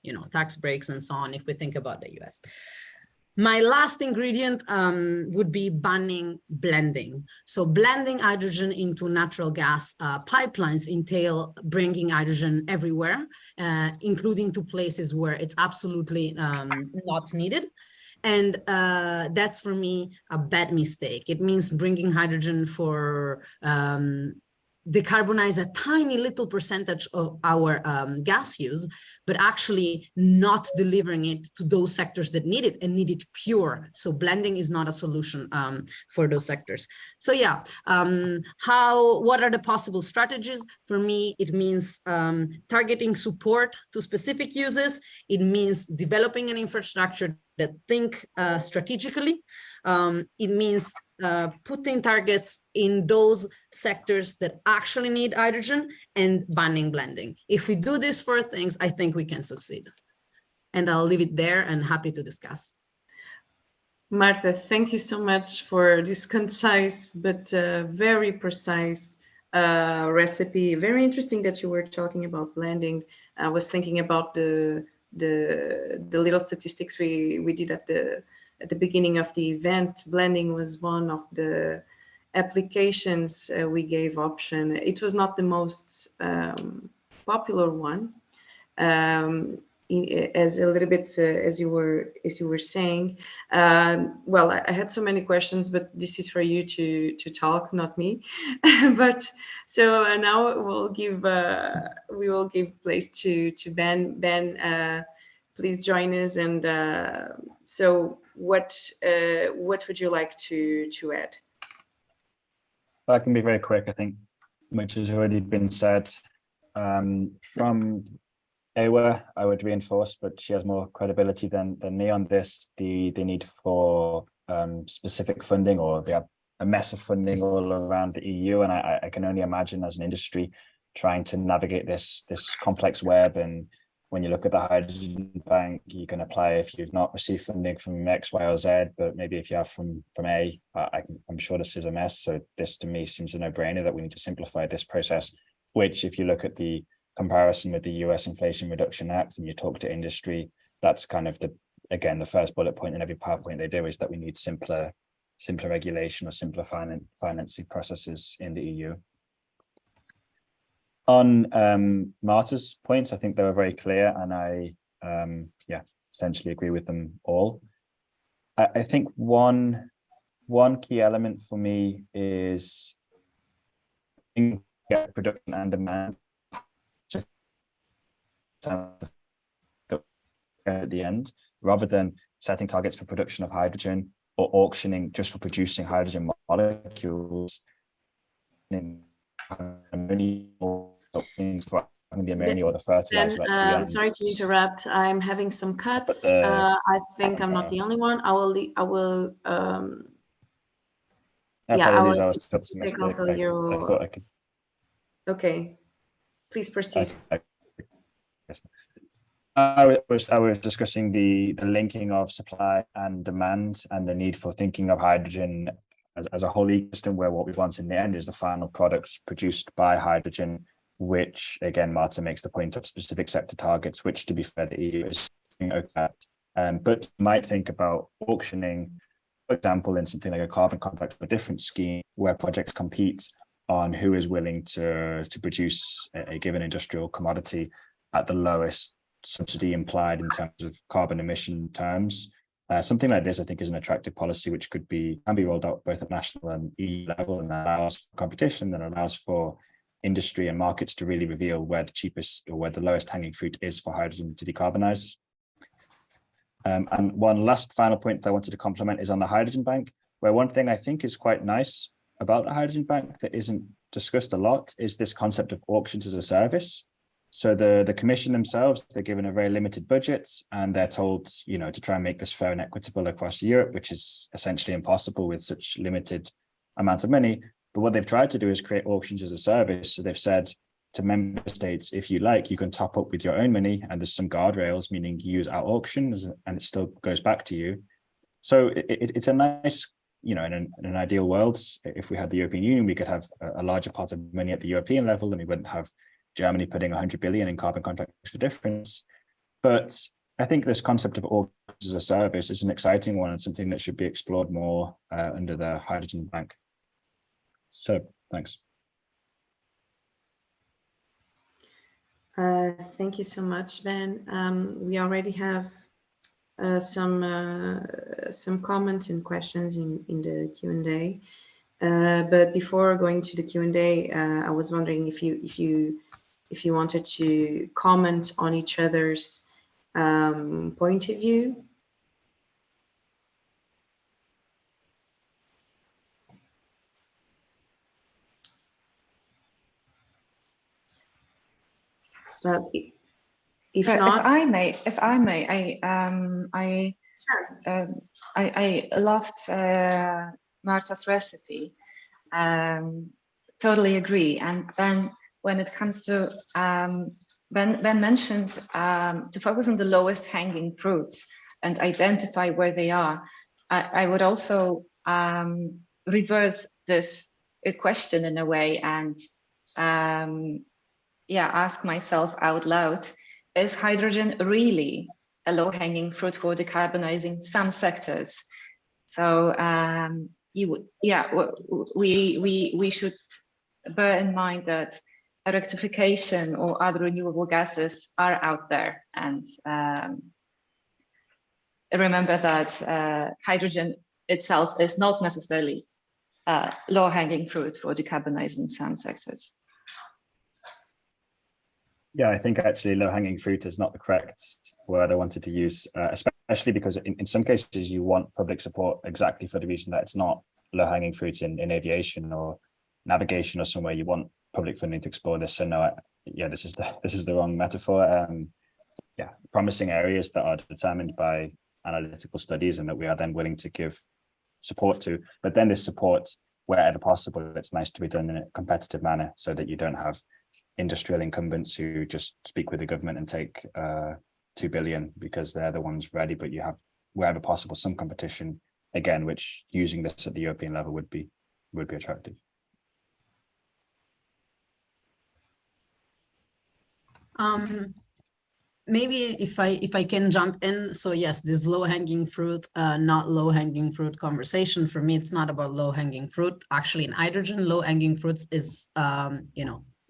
you know, tax breaks and so on, if we think about the US. My last ingredient would be banning blending. So blending hydrogen into natural gas pipelines entail bringing hydrogen everywhere, including to places where it's absolutely not needed. And that's for me a bad mistake. It means bringing hydrogen for decarbonize a tiny little percentage of our gas use, but actually not delivering it to those sectors that need it and need it pure. So blending is not a solution for those sectors. So yeah, what are the possible strategies? For me, it means targeting support to specific uses. It means developing an infrastructure that think strategically. It means putting targets in those sectors that actually need hydrogen and banning blending. If we do these 4 things, I think we can succeed. And I'll leave it there and happy to discuss. Marta, thank you so much for this concise but very precise recipe. Very interesting that you were talking about blending. I was thinking about the little statistics we did at the beginning of the event. Blending was one of the applications we gave option. It was not the most popular one. As a little bit as you were saying, well, I had so many questions, but this is for you to talk, not me. But so now we will give place to Ben. Ben, please join us. And so what would you like to add? I can be very quick. I think much has already been said. From Ewa, I would reinforce, but she has more credibility than me on this, the need for specific funding, or they have a mess of funding all around the EU. And I can only imagine as an industry trying to navigate this complex web. And when you look at the hydrogen bank, you can apply if you've not received funding from X, Y, or Z, but maybe if you have from A, I'm sure this is a mess. So this to me seems a no-brainer that we need to simplify this process, which if you look at the comparison with the US Inflation Reduction Act and you talk to industry, that's kind of the first bullet point in every PowerPoint they do is that we need simpler regulation or simpler financing processes in the EU. On Marta's points, I think they were very clear, and I essentially agree with them all. I think one key element for me is production and demand at the end, rather than setting targets for production of hydrogen or auctioning just for producing hydrogen molecules in ammonia or for the ammonia or the fertilizer. Sorry to interrupt. I'm having some cuts. I think I'm not the only one. I will take also your. Okay, please proceed. I was discussing the linking of supply and demand and the need for thinking of hydrogen as a whole ecosystem, where what we want in the end is the final products produced by hydrogen, which again, Marta makes the point of specific sector targets, which to be fair, the EU is at. But you might think about auctioning, for example, in something like a carbon contract or a different scheme where projects compete on who is willing to produce a given industrial commodity at the lowest subsidy implied in terms of carbon emission terms. Something like this, I think, is an attractive policy which can be rolled out both at national and EU level, and that allows for competition, and allows for industry and markets to really reveal where the cheapest or where the lowest hanging fruit is for hydrogen to decarbonize. And one last final point that I wanted to complement is on the hydrogen bank, where one thing I think is quite nice about the hydrogen bank that isn't discussed a lot is this concept of auctions as a service. So the commission themselves, they're given a very limited budget, and they're told, to try and make this fair and equitable across Europe, which is essentially impossible with such limited amount of money. But what they've tried to do is create auctions as a service. So they've said to member states, if you like, you can top up with your own money, and there's some guardrails, meaning you use our auctions and it still goes back to you. So it's a nice, in an ideal world, if we had the European Union, we could have a larger pot of money at the European level, and we wouldn't have Germany putting 100 billion in carbon contracts for difference. But I think this concept of auctions as a service is an exciting one and something that should be explored more under the hydrogen bank. So thanks. Thank you so much, Ben. We already have some comments and questions in the Q&A. But before going to the Q&A, I was wondering if you wanted to comment on each other's point of view. But if not, if I may, I Sure. I loved Marta's recipe. Totally agree. And then when it comes to Ben mentioned to focus on the lowest hanging fruits and identify where they are. I would also reverse this question in a way and ask myself out loud, is hydrogen really a low-hanging fruit for decarbonizing some sectors? So we should bear in mind that electrification or other renewable gases are out there, and remember that hydrogen itself is not necessarily low-hanging fruit for decarbonizing some sectors. Yeah, I think actually low-hanging fruit is not the correct word I wanted to use, especially because in some cases you want public support exactly for the reason that it's not low-hanging fruit in aviation or navigation or somewhere. You want public funding to explore this. So no, this is the wrong metaphor. Promising areas that are determined by analytical studies and that we are then willing to give support to. But then this support, wherever possible, it's nice to be done in a competitive manner so that you don't have industrial incumbents who just speak with the government and take 2 billion because they're the ones ready, but you have, wherever possible, some competition, again, which using this at the European level would be attractive. Maybe if I can jump in. So yes, this low-hanging fruit, not low-hanging fruit conversation. For me, it's not about low-hanging fruit. Actually, in hydrogen, low-hanging fruits is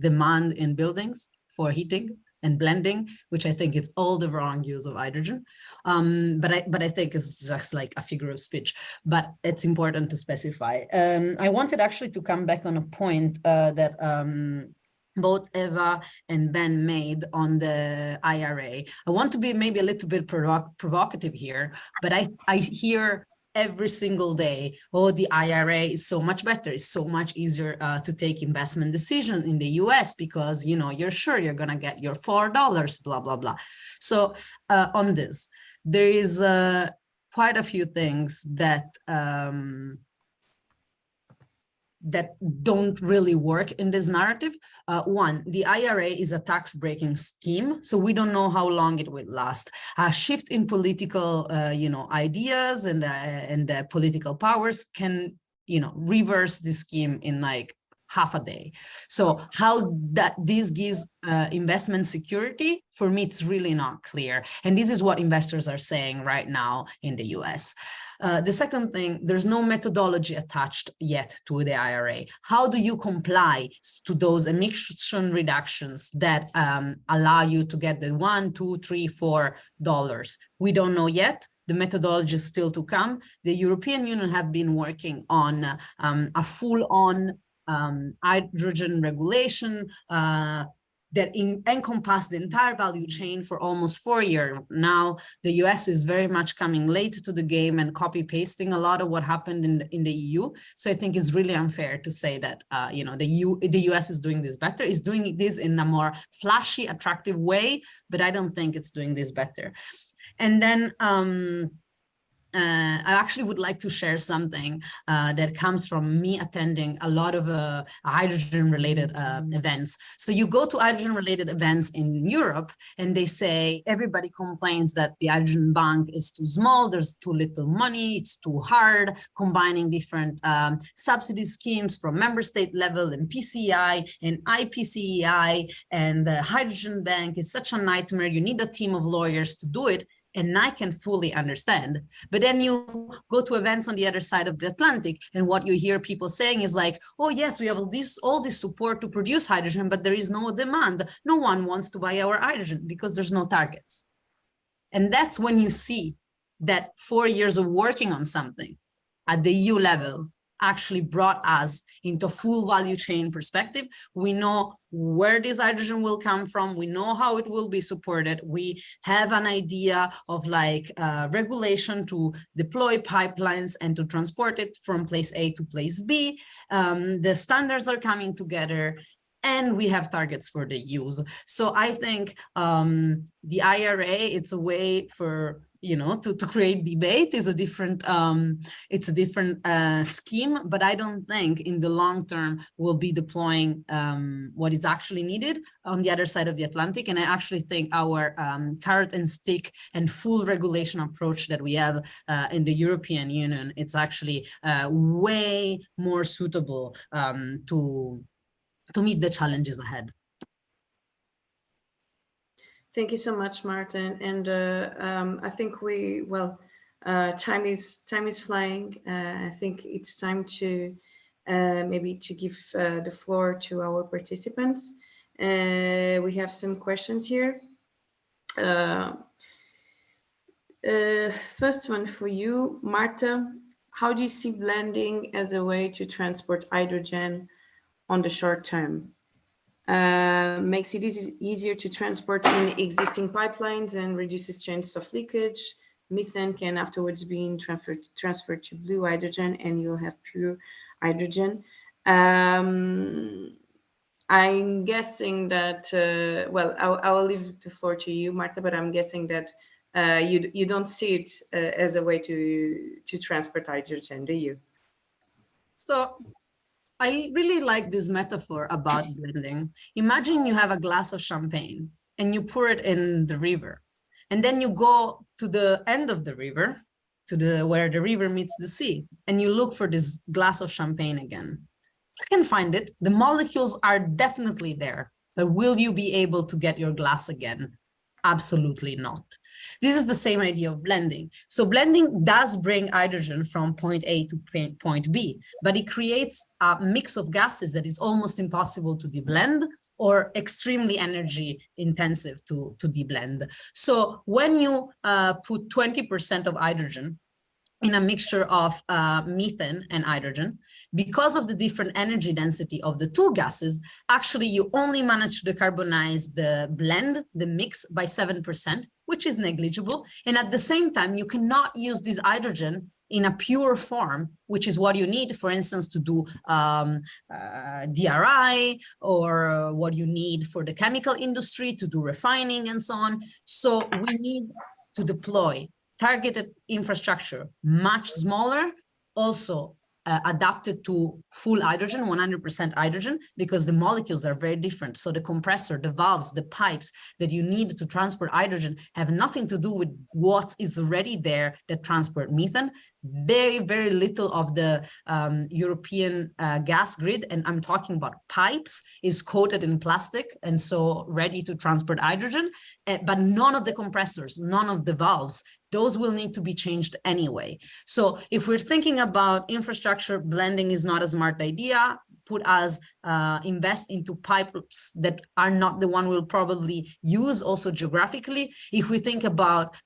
demand in buildings for heating and blending, which I think is all the wrong use of hydrogen. But I think it's just like a figure of speech, but it's important to specify. I wanted actually to come back on a point that both Eva and Ben made on the IRA. I want to be maybe a little bit provocative here, but I hear every single day, oh, the IRA is so much better. It's so much easier to take investment decisions in the US because, you're sure you're going to get your $4, blah, blah, blah. So on this, there is quite a few things that that don't really work in this narrative. One, the IRA is a tax breaking scheme, so we don't know how long it will last. A shift in political, ideas and political powers can, reverse the scheme in like half a day. So how this gives investment security, for me, it's really not clear. And this is what investors are saying right now in the US. The second thing, there's no methodology attached yet to the IRA. How do you comply to those emission reductions that allow you to get the $1, $2, $3, $4? We don't know yet. The methodology is still to come. The European Union have been working on a full-on hydrogen regulation that encompass the entire value chain for almost 4 years. Now, the US is very much coming late to the game and copy-pasting a lot of what happened in the EU. So I think it's really unfair to say that the US is doing this better. It's doing this in a more flashy, attractive way, but I don't think it's doing this better. And then I actually would like to share something that comes from me attending a lot of hydrogen-related events. So you go to hydrogen-related events in Europe, and they say everybody complains that the hydrogen bank is too small, there's too little money, it's too hard, combining different subsidy schemes from member state level and PCI and IPCEI, and the hydrogen bank is such a nightmare, you need a team of lawyers to do it. And I can fully understand. But then you go to events on the other side of the Atlantic, and what you hear people saying is like, oh yes, we have all this support to produce hydrogen, but there is no demand. No one wants to buy our hydrogen because there's no targets. And that's when you see that 4 years of working on something at the EU level actually brought us into full value chain perspective. We know where this hydrogen will come from. We know how it will be supported. We have an idea of regulation to deploy pipelines and to transport it from place A to place B. The standards are coming together. and we have targets for the use. So I think the IRA, it's a way for, you know, to create debate. Is a different it's a different scheme, but I don't think in the long term we'll be deploying what is actually needed on the other side of the Atlantic. And I actually think our carrot and stick and full regulation approach that we have in the European Union, it's actually way more suitable to meet the challenges ahead. Thank you so much, Martin. And I think time is flying. I think it's time to maybe to give the floor to our participants. We have some questions here. First one for you, Marta. How do you see blending as a way to transport hydrogen on the short term? Makes it easier to transport in existing pipelines and reduces chances of leakage. Methane can afterwards be transferred to blue hydrogen, and you'll have pure hydrogen. I'm guessing that, well, I will leave the floor to you, Marta, but I'm guessing that you don't see it as a way to transport hydrogen, do you? So I really like this metaphor about blending. Imagine you have a glass of champagne and you pour it in the river, and then you go to the end of the river, to where the river meets the sea, and you look for this glass of champagne again. You can find it. The molecules are definitely there, but will you be able to get your glass again? Absolutely not. This is the same idea of blending. So blending does bring hydrogen from point A to point B, but it creates a mix of gases that is almost impossible to deblend or extremely energy intensive to deblend. So when you put 20% of hydrogen in a mixture of methane and hydrogen, because of the different energy density of the two gases, actually you only manage to decarbonize the blend, the mix, by 7%, which is negligible. And at the same time, you cannot use this hydrogen in a pure form, which is what you need, for instance, to do DRI, or what you need for the chemical industry to do refining and so on. So we need to deploy targeted infrastructure, much smaller, also adapted to full hydrogen, 100% hydrogen, because the molecules are very different. So the compressor, the valves, the pipes that you need to transport hydrogen have nothing to do with what is already there that transport methane. Very, very little of the European gas grid, and I'm talking about pipes, is coated in plastic and so ready to transport hydrogen, but none of the compressors, none of the valves, those will need to be changed anyway. So if we're thinking about infrastructure, blending is not a smart idea. Put us invest into pipes that are not the one we'll probably use also geographically. If we think about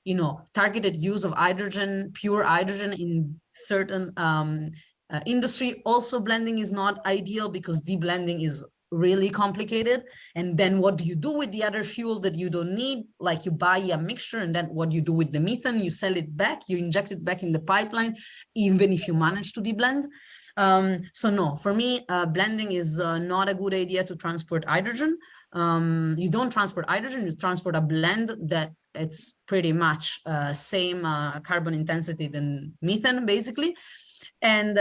you know, targeted use of hydrogen, pure hydrogen in certain industry, also blending is not ideal because deblending is really complicated. And then what do you do with the other fuel that you don't need? Like you buy a mixture, and then what you do with the methane, you sell it back, you inject it back in the pipeline, even if you manage to deblend. So no, for me, blending is not a good idea to transport hydrogen. You don't transport hydrogen, you transport a blend that it's pretty much same carbon intensity than methane, basically, and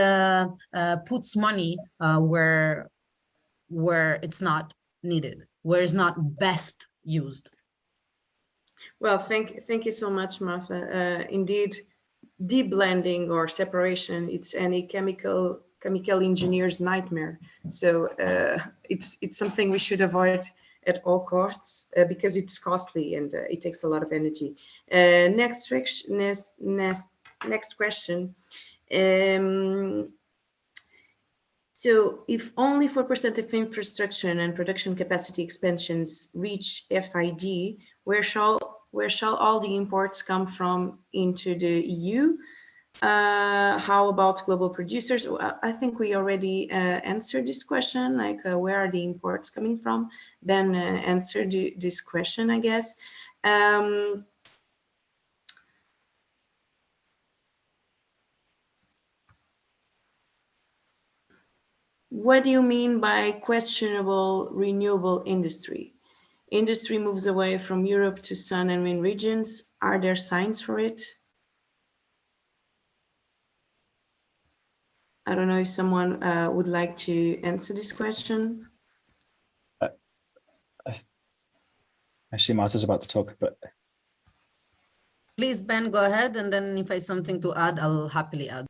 puts money where it's not needed, where it's not best used. Well, thank you so much, Martha. Indeed, deblending or separation, it's any chemical engineer's nightmare. So it's something we should avoid at all costs because it's costly and it takes a lot of energy. Next question. So if only 4% of infrastructure and production capacity expansions reach FID, where shall all the imports come from into the EU? How about global producers? I think we already answered this question, like where are the imports coming from? Then answered this question, I guess. What do you mean by questionable renewable industry? Industry moves away from Europe to sun and wind regions. Are there signs for it? I don't know if someone would like to answer this question. I see Martha's about to talk, but Please, Ben, go ahead. And then if I have something to add, I'll happily add.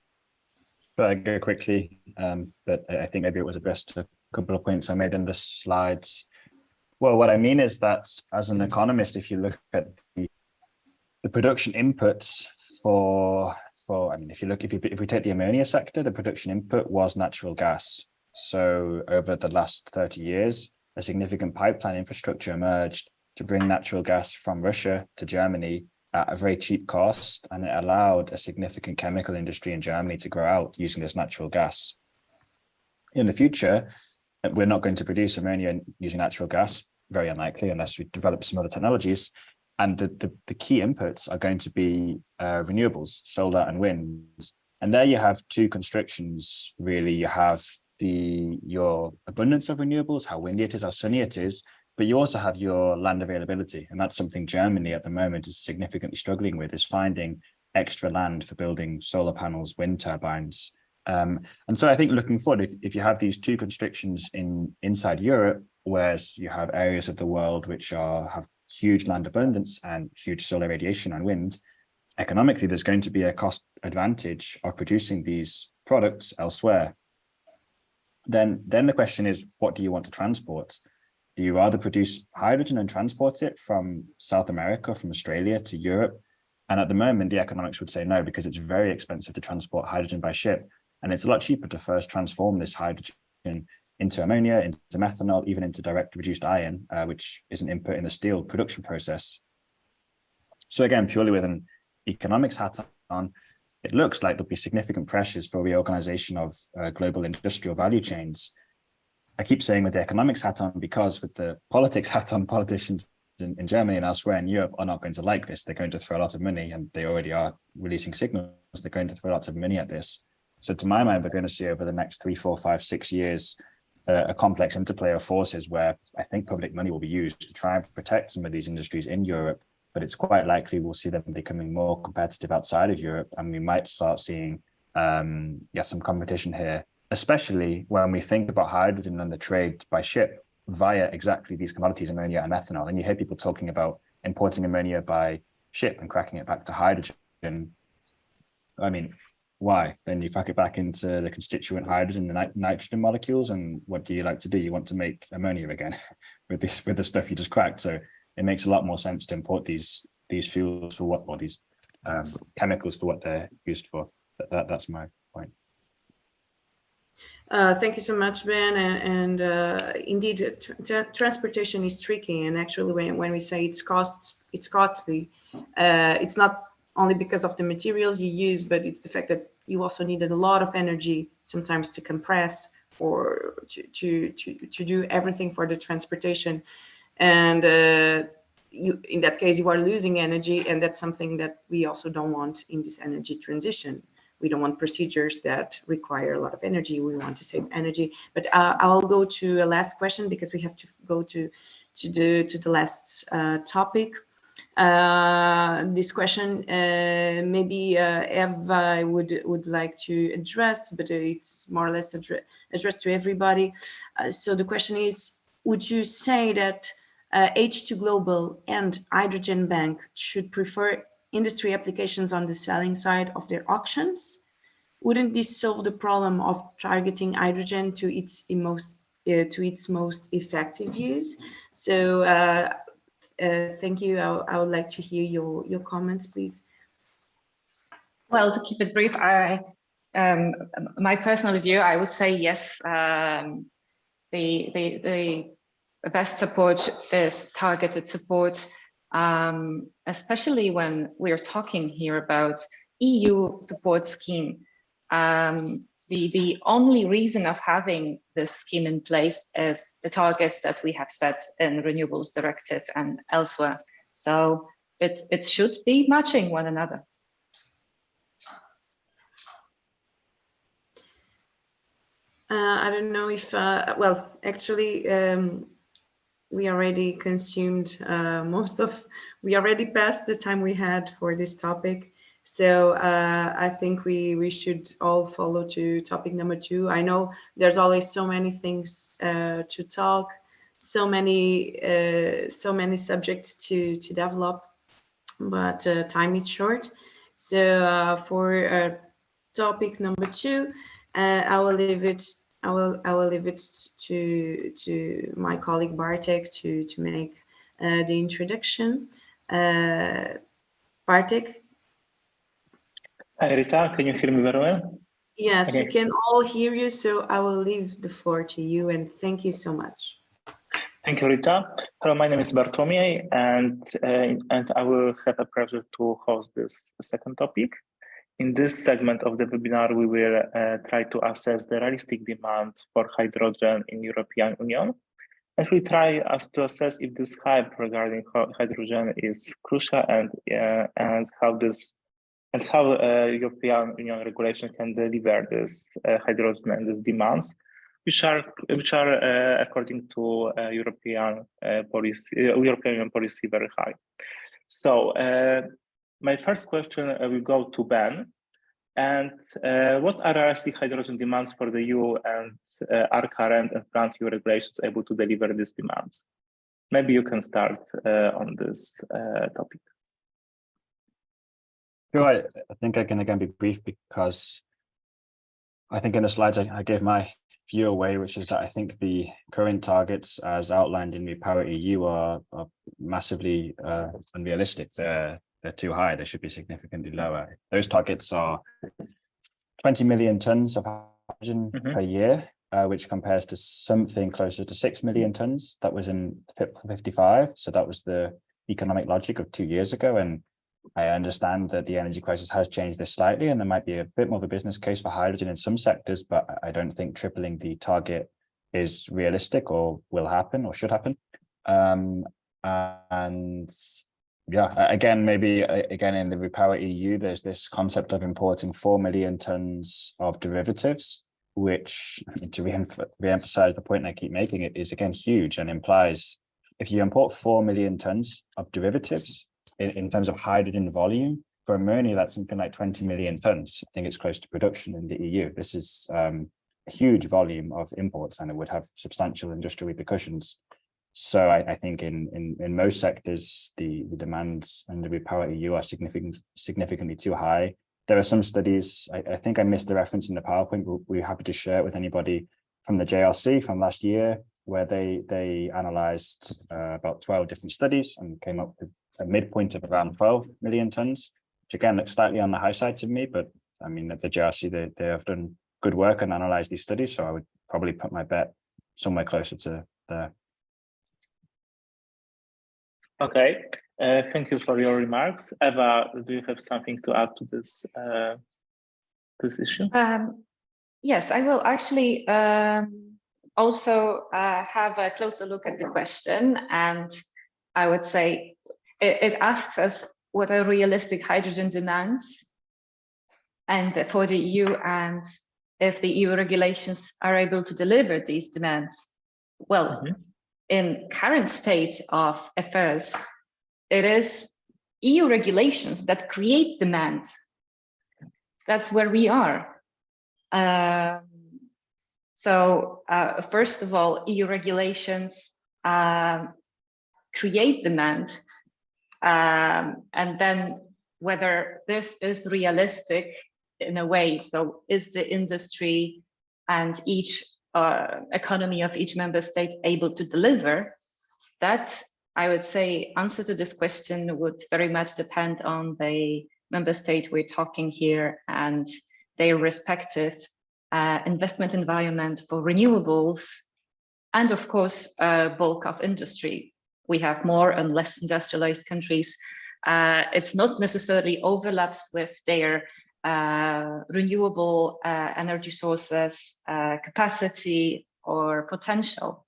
I go quickly, but I think maybe it was addressed to a couple of points I made in the slides. Well, what I mean is that as an economist, if you look at the production inputs for I mean, if we take the ammonia sector, the production input was natural gas. So over the last 30 years, a significant pipeline infrastructure emerged to bring natural gas from Russia to Germany at a very cheap cost, and it allowed a significant chemical industry in Germany to grow out using this natural gas. In the future, we're not going to produce ammonia using natural gas, very unlikely, unless we develop some other technologies. And the key inputs are going to be renewables, solar and wind. And there you have two constrictions, really. You have your abundance of renewables, how windy it is, how sunny it is, but you also have your land availability. And that's something Germany at the moment is significantly struggling with, is finding extra land for building solar panels, wind turbines. And so I think looking forward, if you have these two constrictions inside Europe, whereas you have areas of the world which have huge land abundance and huge solar radiation and wind, economically, there's going to be a cost advantage of producing these products elsewhere. Then the question is, what do you want to transport? Do you rather produce hydrogen and transport it from South America, from Australia to Europe? And at the moment, the economics would say no, because it's very expensive to transport hydrogen by ship. And it's a lot cheaper to first transform this hydrogen into ammonia, into methanol, even into direct reduced iron, which is an input in the steel production process. So again, purely with an economics hat on, it looks like there'll be significant pressures for reorganization of global industrial value chains. I keep saying with the economics hat on, because with the politics hat on, politicians in Germany and elsewhere in Europe are not going to like this. They're going to throw a lot of money, and they already are releasing signals. They're going to throw lots of money at this. So to my mind, we're going to see over the next 3, 4, 5, 6 years, a complex interplay of forces where I think public money will be used to try and protect some of these industries in Europe, but it's quite likely we'll see them becoming more competitive outside of Europe, and we might start seeing some competition here, especially when we think about hydrogen and the trade by ship via exactly these commodities, ammonia and methanol. And you hear people talking about importing ammonia by ship and cracking it back to hydrogen. I mean, why? Then you crack it back into the constituent hydrogen, the nitrogen molecules, and what do you like to do? You want to make ammonia again with the stuff you just cracked. So it makes a lot more sense to import these fuels for what, or these chemicals for what they're used for. That's my point. Thank you so much, Ben. And indeed, transportation is tricky. And actually, when we say it's costly, it's not only because of the materials you use, but it's the fact that you also needed a lot of energy sometimes to compress or to do everything for the transportation. And in that case, you are losing energy, and that's something that we also don't want in this energy transition. We don't want procedures that require a lot of energy. We want to save energy. But I'll go to a last question because we have to go to the last topic. This question maybe Eva would like to address, but it's more or less addressed to everybody. So the question is, would you say that H2 Global and Hydrogen Bank should prefer industry applications on the selling side of their auctions? Wouldn't this solve the problem of targeting hydrogen to its most effective use? So thank you. I would like to hear your comments, please. Well, to keep it brief, my personal view, I would say yes. The best support is targeted support, especially when we're talking here about EU support scheme. The only reason of having this scheme in place is the targets that we have set in Renewables Directive and elsewhere. So it should be matching one another. I don't know if, well, actually, we already consumed we already passed the time we had for this topic. So I think we should all follow to topic number 2. I know there's always so many things to talk, so many subjects to develop, but time is short. So for topic number 2, I will leave it to my colleague Bartek to make the introduction. Bartek? Hi, Rita, can you hear me very well? Yes, Okay. we can all hear you, so I will leave the floor to you, and thank you so much. Thank you, Rita. Hello, my name is Bartłomiej, and I will have a pleasure to host this second topic. In this segment of the webinar, we will try to assess the realistic demand for hydrogen in European Union. And we try to assess if this hype regarding hydrogen is crucial and how European Union regulation can deliver this hydrogen and these demands, which are according to European Union policy very high. So my first question will go to Ben. And what are realistic hydrogen demands for the EU, and are current and planned EU regulations able to deliver these demands? Maybe you can start on this topic. Sure, I think I can again be brief, because I think in the slides I gave my view away, which is that I think the current targets as outlined in Repower EU are massively unrealistic. They're too high. They should be significantly lower. Those targets are 20 million tons of hydrogen per year, which compares to something closer to 6 million tons. That was in Fit for 55. So that was the economic logic of 2 years ago. And I understand that the energy crisis has changed this slightly, and there might be a bit more of a business case for hydrogen in some sectors, but I don't think tripling the target is realistic or will happen or should happen. And yeah, again, maybe again in the Repower EU, there's this concept of importing 4 million tons of derivatives, which, to re-emphasize the point I keep making, it is again huge and implies if you import 4 million tons of derivatives in terms of hydrogen volume, for ammonia, that's something like 20 million tons. I think it's close to production in the EU. This is a huge volume of imports, and it would have substantial industrial repercussions. So I think in most sectors, the demands under Repower EU are significantly too high. There are some studies, I think I missed the reference in the PowerPoint, but we're happy to share it with anybody from the JRC from last year, where they analyzed about 12 different studies and came up with a midpoint of around 12 million tons, which again looks slightly on the high side to me, but I mean, at the JRC, they have done good work and analyzed these studies, so I would probably put my bet somewhere closer to there. Okay, thank you for your remarks. Eva, do you have something to add to this this issue? Yes, I will actually also have a closer look at the question, and I would say it asks us what are realistic hydrogen demands and for the EU, and if the EU regulations are able to deliver these demands. Well, in current state of affairs, it is EU regulations that create demand. That's where we are. So first of all, EU regulations create demand, and then whether this is realistic in a way, so is the industry and each economy of each member state able to deliver? That, I would say, answer to this question would very much depend on the member state we're talking here and their respective investment environment for renewables, and of course, bulk of industry. We have more and less industrialized countries. It's not necessarily overlaps with their renewable energy sources, capacity or potential.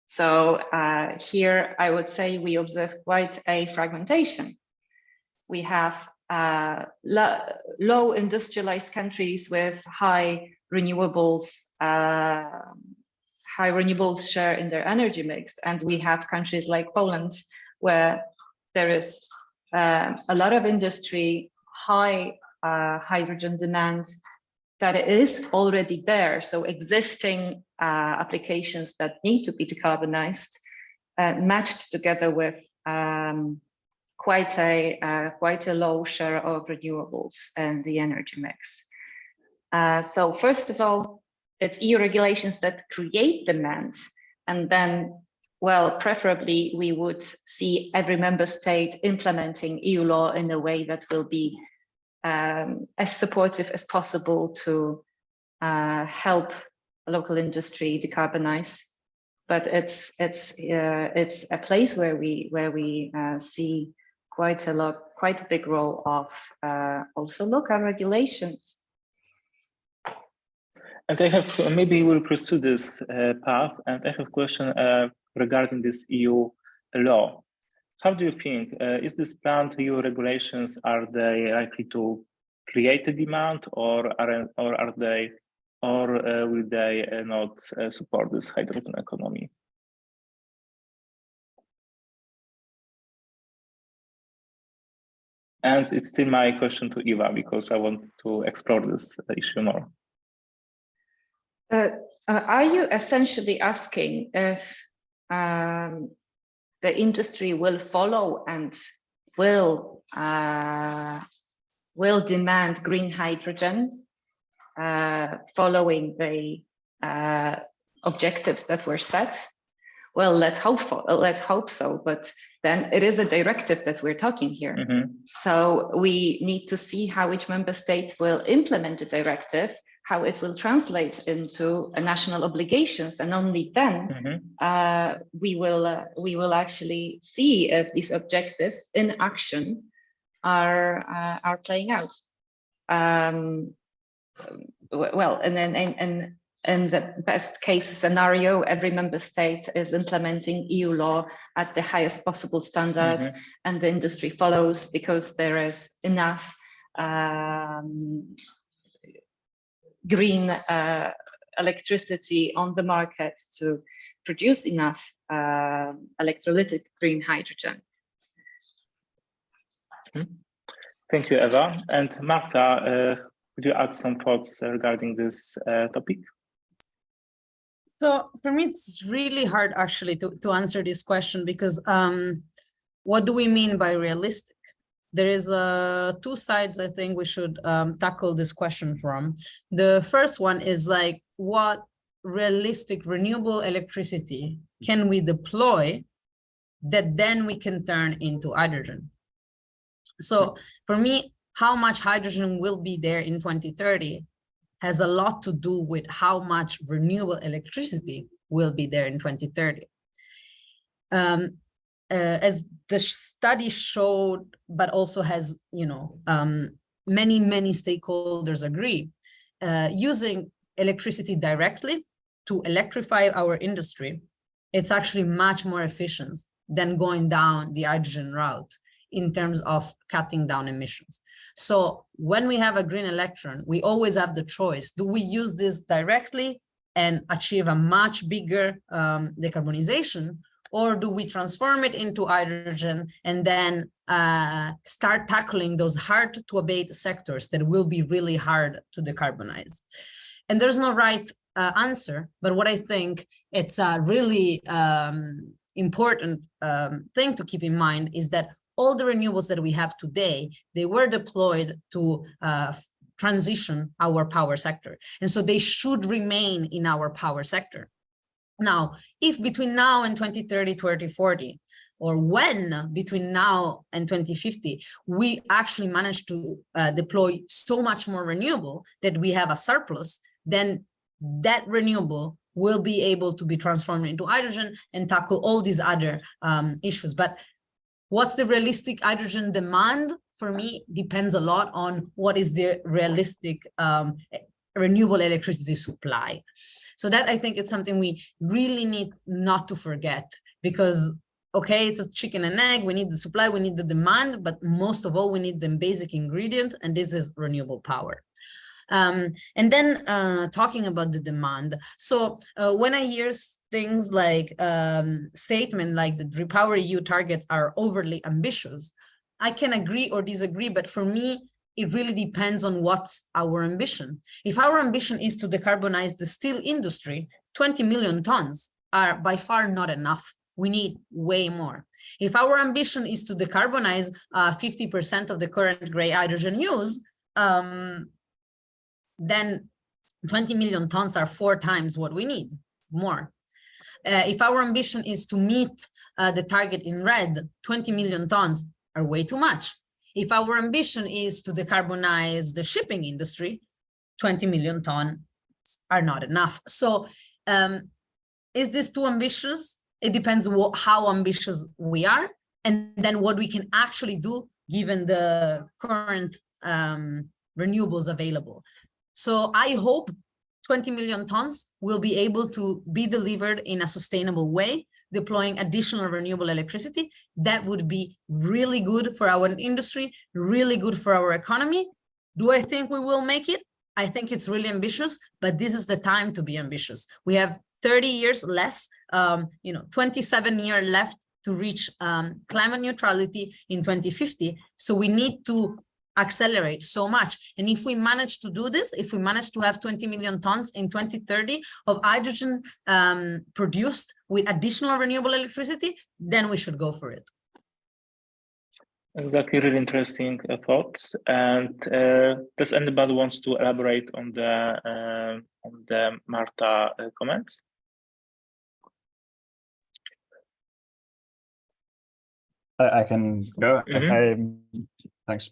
So here I would say we observe quite a fragmentation. We have low industrialized countries with high renewables share in their energy mix. And we have countries like Poland, where there is a lot of industry, high hydrogen demand that is already there. So existing applications that need to be decarbonized, matched together with quite a low share of renewables in the energy mix. So first of all, it's EU regulations that create demand, and then, well, preferably we would see every member state implementing EU law in a way that will be as supportive as possible to help local industry decarbonize. But it's a place where we see quite a big role of also local regulations. And I have, maybe we'll pursue this path, and I have a question regarding this EU law. How do you think, is this planned EU regulations, are they likely to create a demand, or will they not support this hydrogen economy? And it's still my question to Eva, because I want to explore this issue more. Are you essentially asking if the industry will follow and will demand green hydrogen following the objectives that were set? Well, let's hope so, but then it is a directive that we're talking here. Mm-hmm. So we need to see how each member state will implement the directive, how it will translate into national obligations, and only then mm-hmm. we will actually see if these objectives in action are playing out. Well, and then in the best case scenario, every member state is implementing EU law at the highest possible standard, mm-hmm. and the industry follows because there is enough green electricity on the market to produce enough electrolytic green hydrogen. Thank you, Eva. And Marta, could you add some thoughts regarding this topic? So for me, it's really hard actually to answer this question, because what do we mean by realistic? There is two sides I think we should tackle this question from. The first one is like, what realistic renewable electricity can we deploy that then we can turn into hydrogen? So for me, how much hydrogen will be there in 2030 has a lot to do with how much renewable electricity will be there in 2030. As the study showed, but also has, many stakeholders agree, using electricity directly to electrify our industry, it's actually much more efficient than going down the hydrogen route in terms of cutting down emissions. So when we have a green electron, we always have the choice. Do we use this directly and achieve a much bigger decarbonization, or do we transform it into hydrogen and then start tackling those hard to abate sectors that will be really hard to decarbonize? And there's no right answer, but what I think it's a really important thing to keep in mind is that all the renewables that we have today, they were deployed to transition our power sector. And so they should remain in our power sector. Now, if between now and 2030, 2040, or when between now and 2050, we actually manage to deploy so much more renewable that we have a surplus, then that renewable will be able to be transformed into hydrogen and tackle all these other issues. But what's the realistic hydrogen demand? For me, depends a lot on what is the realistic renewable electricity supply. So that I think it's something we really need not to forget, because okay, it's a chicken and egg. We need the supply, we need the demand, but most of all, we need the basic ingredient, and this is renewable power. And then talking about the demand. So when I hear things like statement like the REPowerEU targets are overly ambitious, I can agree or disagree, but for me, it really depends on what's our ambition. If our ambition is to decarbonize the steel industry, 20 million tons are by far not enough. We need way more. If our ambition is to decarbonize 50% of the current gray hydrogen use, then 20 million tons are 4 times what we need, more. If our ambition is to meet the target in red, 20 million tons are way too much. If our ambition is to decarbonize the shipping industry, 20 million tons are not enough. So is this too ambitious? It depends how ambitious we are, and then what we can actually do given the current renewables available. So I hope 20 million tons will be able to be delivered in a sustainable way, deploying additional renewable electricity. That would be really good for our industry, really good for our economy. Do I think we will make it? I think it's really ambitious, but this is the time to be ambitious. We have 30 years less, 27 years left to reach climate neutrality in 2050. So we need to accelerate so much. And if we manage to do this, if we manage to have 20 million tons in 2030 of hydrogen produced with additional renewable electricity, then we should go for it. Exactly, really interesting thoughts. And does anybody wants to elaborate on the Marta comments? I can go. Thanks.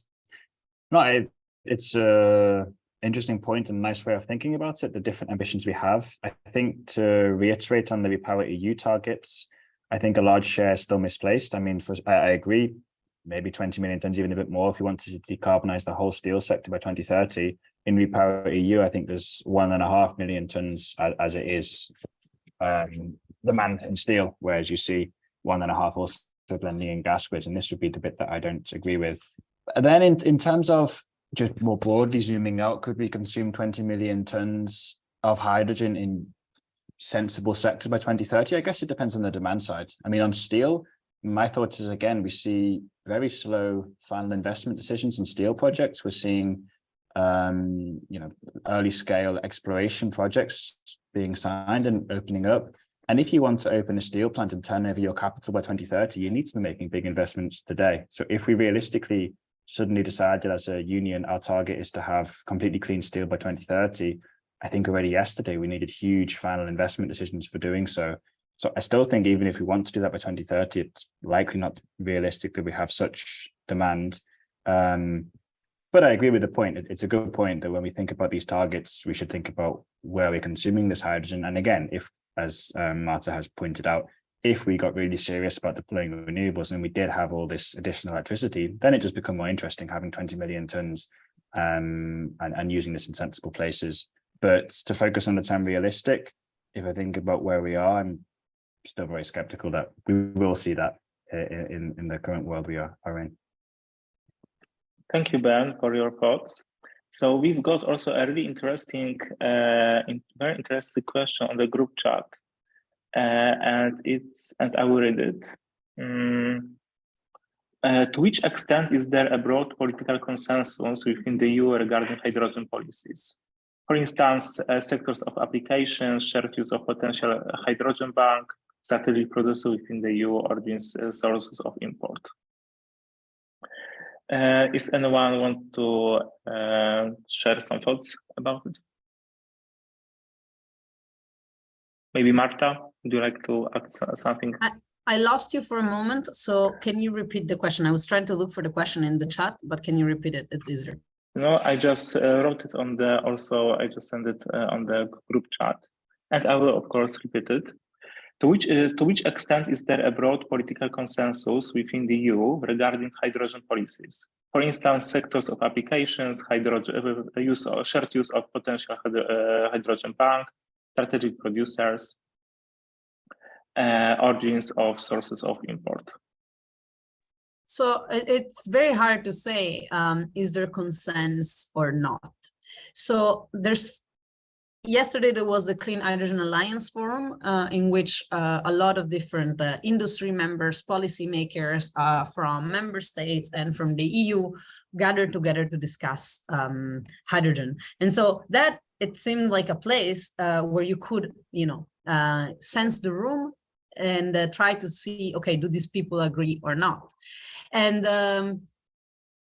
No, it's an interesting point and a nice way of thinking about it, the different ambitions we have. I think to reiterate on the REPowerEU targets, I think a large share is still misplaced. I mean, I agree, maybe 20 million tons, even a bit more if we want to decarbonize the whole steel sector by 2030. In REPowerEU, I think there's 1.5 million tons as it is demand in steel, whereas you see 1.5 also blending in gas grids, and this would be the bit that I don't agree with. And then in terms of just more broadly zooming out, could we consume 20 million tons of hydrogen in sensible sectors by 2030? I guess it depends on the demand side. I mean, on steel, my thought is, again, we see very slow final investment decisions in steel projects. We're seeing, early scale exploration projects being signed and opening up. And if you want to open a steel plant and turn over your capital by 2030, you need to be making big investments today. So if we realistically suddenly decided as a union, our target is to have completely clean steel by 2030, I think already yesterday we needed huge final investment decisions for doing so. So I still think even if we want to do that by 2030, it's likely not realistic that we have such demand. But I agree with the point. It's a good point that when we think about these targets, we should think about where we're consuming this hydrogen. And again, if, as Marta has pointed out, if we got really serious about deploying renewables and we did have all this additional electricity, then it does become more interesting having 20 million tons and using this in sensible places. But to focus on the term realistic, if I think about where we are, I'm still very skeptical that we will see that in the current world we are in. Thank you, Ben, for your thoughts. So we've got also a really interesting, very interesting question on the group chat. And I will read it. To which extent is there a broad political consensus within the EU regarding hydrogen policies? For instance, sectors of application, shared use of potential hydrogen bank, strategic producer within the EU, or these sources of import. Is anyone want to share some thoughts about it? Maybe Marta, would you like to add something? I lost you for a moment, so can you repeat the question? I was trying to look for the question in the chat, but can you repeat it? It's easier. No, I just wrote it on the, also I just sent it on the group chat, and I will of course repeat it. To which extent is there a broad political consensus within the EU regarding hydrogen policies? For instance, sectors of applications, hydrogen use or shared use of potential hydrogen bank, strategic producers. origins of sources of import? So it's very hard to say, is there consensus or not? So yesterday there was the Clean Hydrogen Alliance Forum, in which a lot of different industry members, policymakers from member states and from the EU gathered together to discuss hydrogen. And so that, it seemed like a place where you could, sense the room and try to see, okay, do these people agree or not? And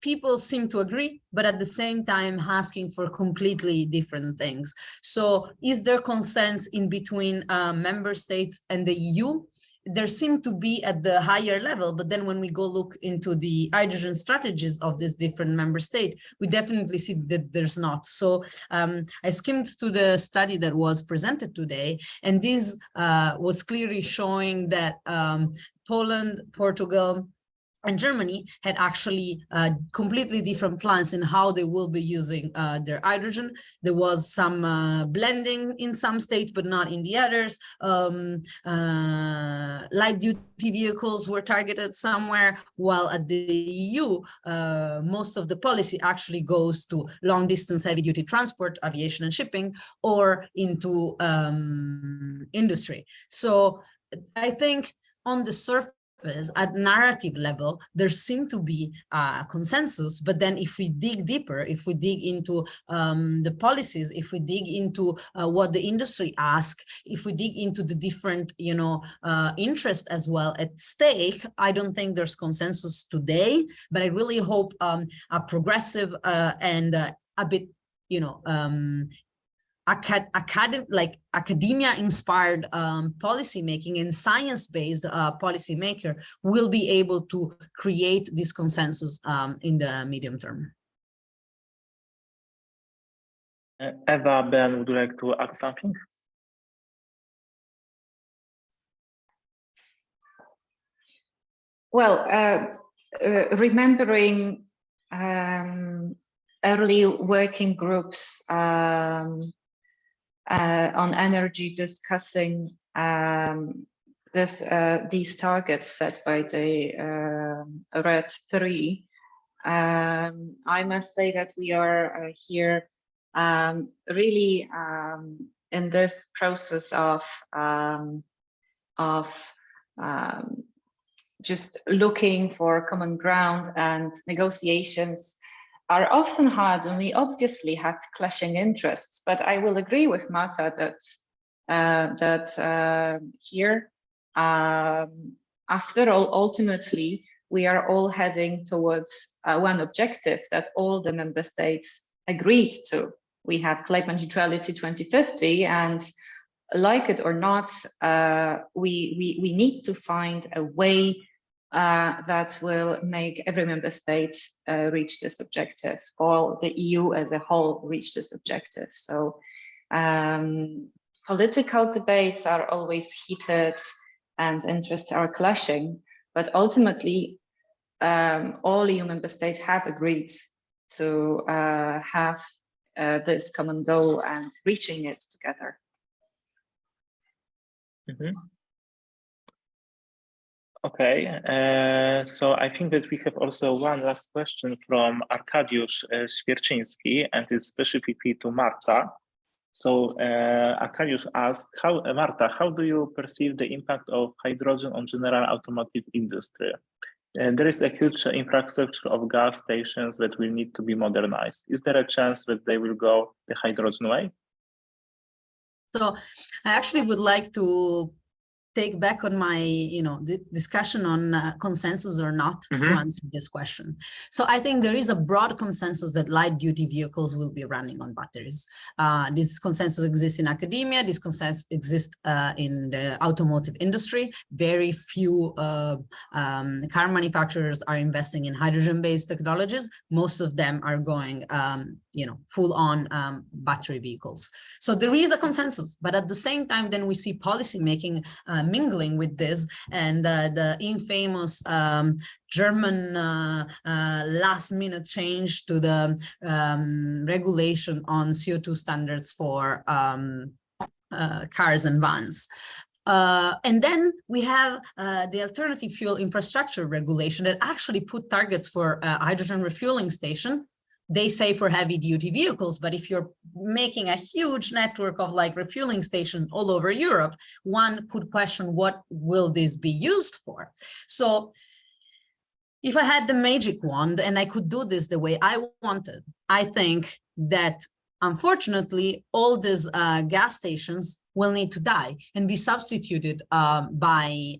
people seem to agree, but at the same time asking for completely different things. So is there consensus in between member states and the EU? There seem to be at the higher level, but then when we go look into the hydrogen strategies of this different member state, we definitely see that there's not. So I skimmed to the study that was presented today, and this was clearly showing that Poland, Portugal, and Germany had actually completely different plans in how they will be using their hydrogen. There was some blending in some states, but not in the others. Light duty vehicles were targeted somewhere, while at the EU, most of the policy actually goes to long distance heavy duty transport, aviation and shipping, or into industry. So I think on the surface, at narrative level, there seemed to be a consensus, but then if we dig deeper, if we dig into the policies, if we dig into what the industry asks, if we dig into the different, interest as well at stake, I don't think there's consensus today, but I really hope a progressive and a bit, academia-inspired policy making and science-based policy maker will be able to create this consensus in the medium term. Eva, Ben, would you like to add something? Well, remembering early working groups on energy discussing these targets set by the RED 3, I must say that we are here really in this process of just looking for common ground, and negotiations are often hard, and we obviously have clashing interests. But I will agree with Marta that here, after all, ultimately, we are all heading towards one objective that all the member states agreed to. We have climate neutrality 2050, and like it or not, we need to find a way that will make every member state reach this objective, or the EU as a whole reach this objective. So political debates are always heated and interests are clashing, but ultimately all EU member states have agreed to have this common goal and reaching it together. Mm-hmm. Okay, so I think that we have also one last question from Arkadiusz Świerczyński, and it's specifically to Marta. So Arkadiush asks, Marta, how do you perceive the impact of hydrogen on general automotive industry? There is a huge infrastructure of gas stations that will need to be modernized. Is there a chance that they will go the hydrogen way? So I actually would like to take back on my, discussion on consensus or not to answer this question. So I think there is a broad consensus that light duty vehicles will be running on batteries. This consensus exists in academia. This consensus exists in the automotive industry. Very few car manufacturers are investing in hydrogen-based technologies. Most of them are going, full on battery vehicles. So there is a consensus, but at the same time, then we see policy making mingling with this, and the infamous German last minute change to the regulation on CO2 standards for cars and vans. And then we have the alternative fuel infrastructure regulation that actually put targets for hydrogen refueling station. They say for heavy duty vehicles, but if you're making a huge network of like refueling stations all over Europe, one could question what will this be used for? So if I had the magic wand and I could do this the way I wanted, I think that unfortunately, all these gas stations will need to die and be substituted by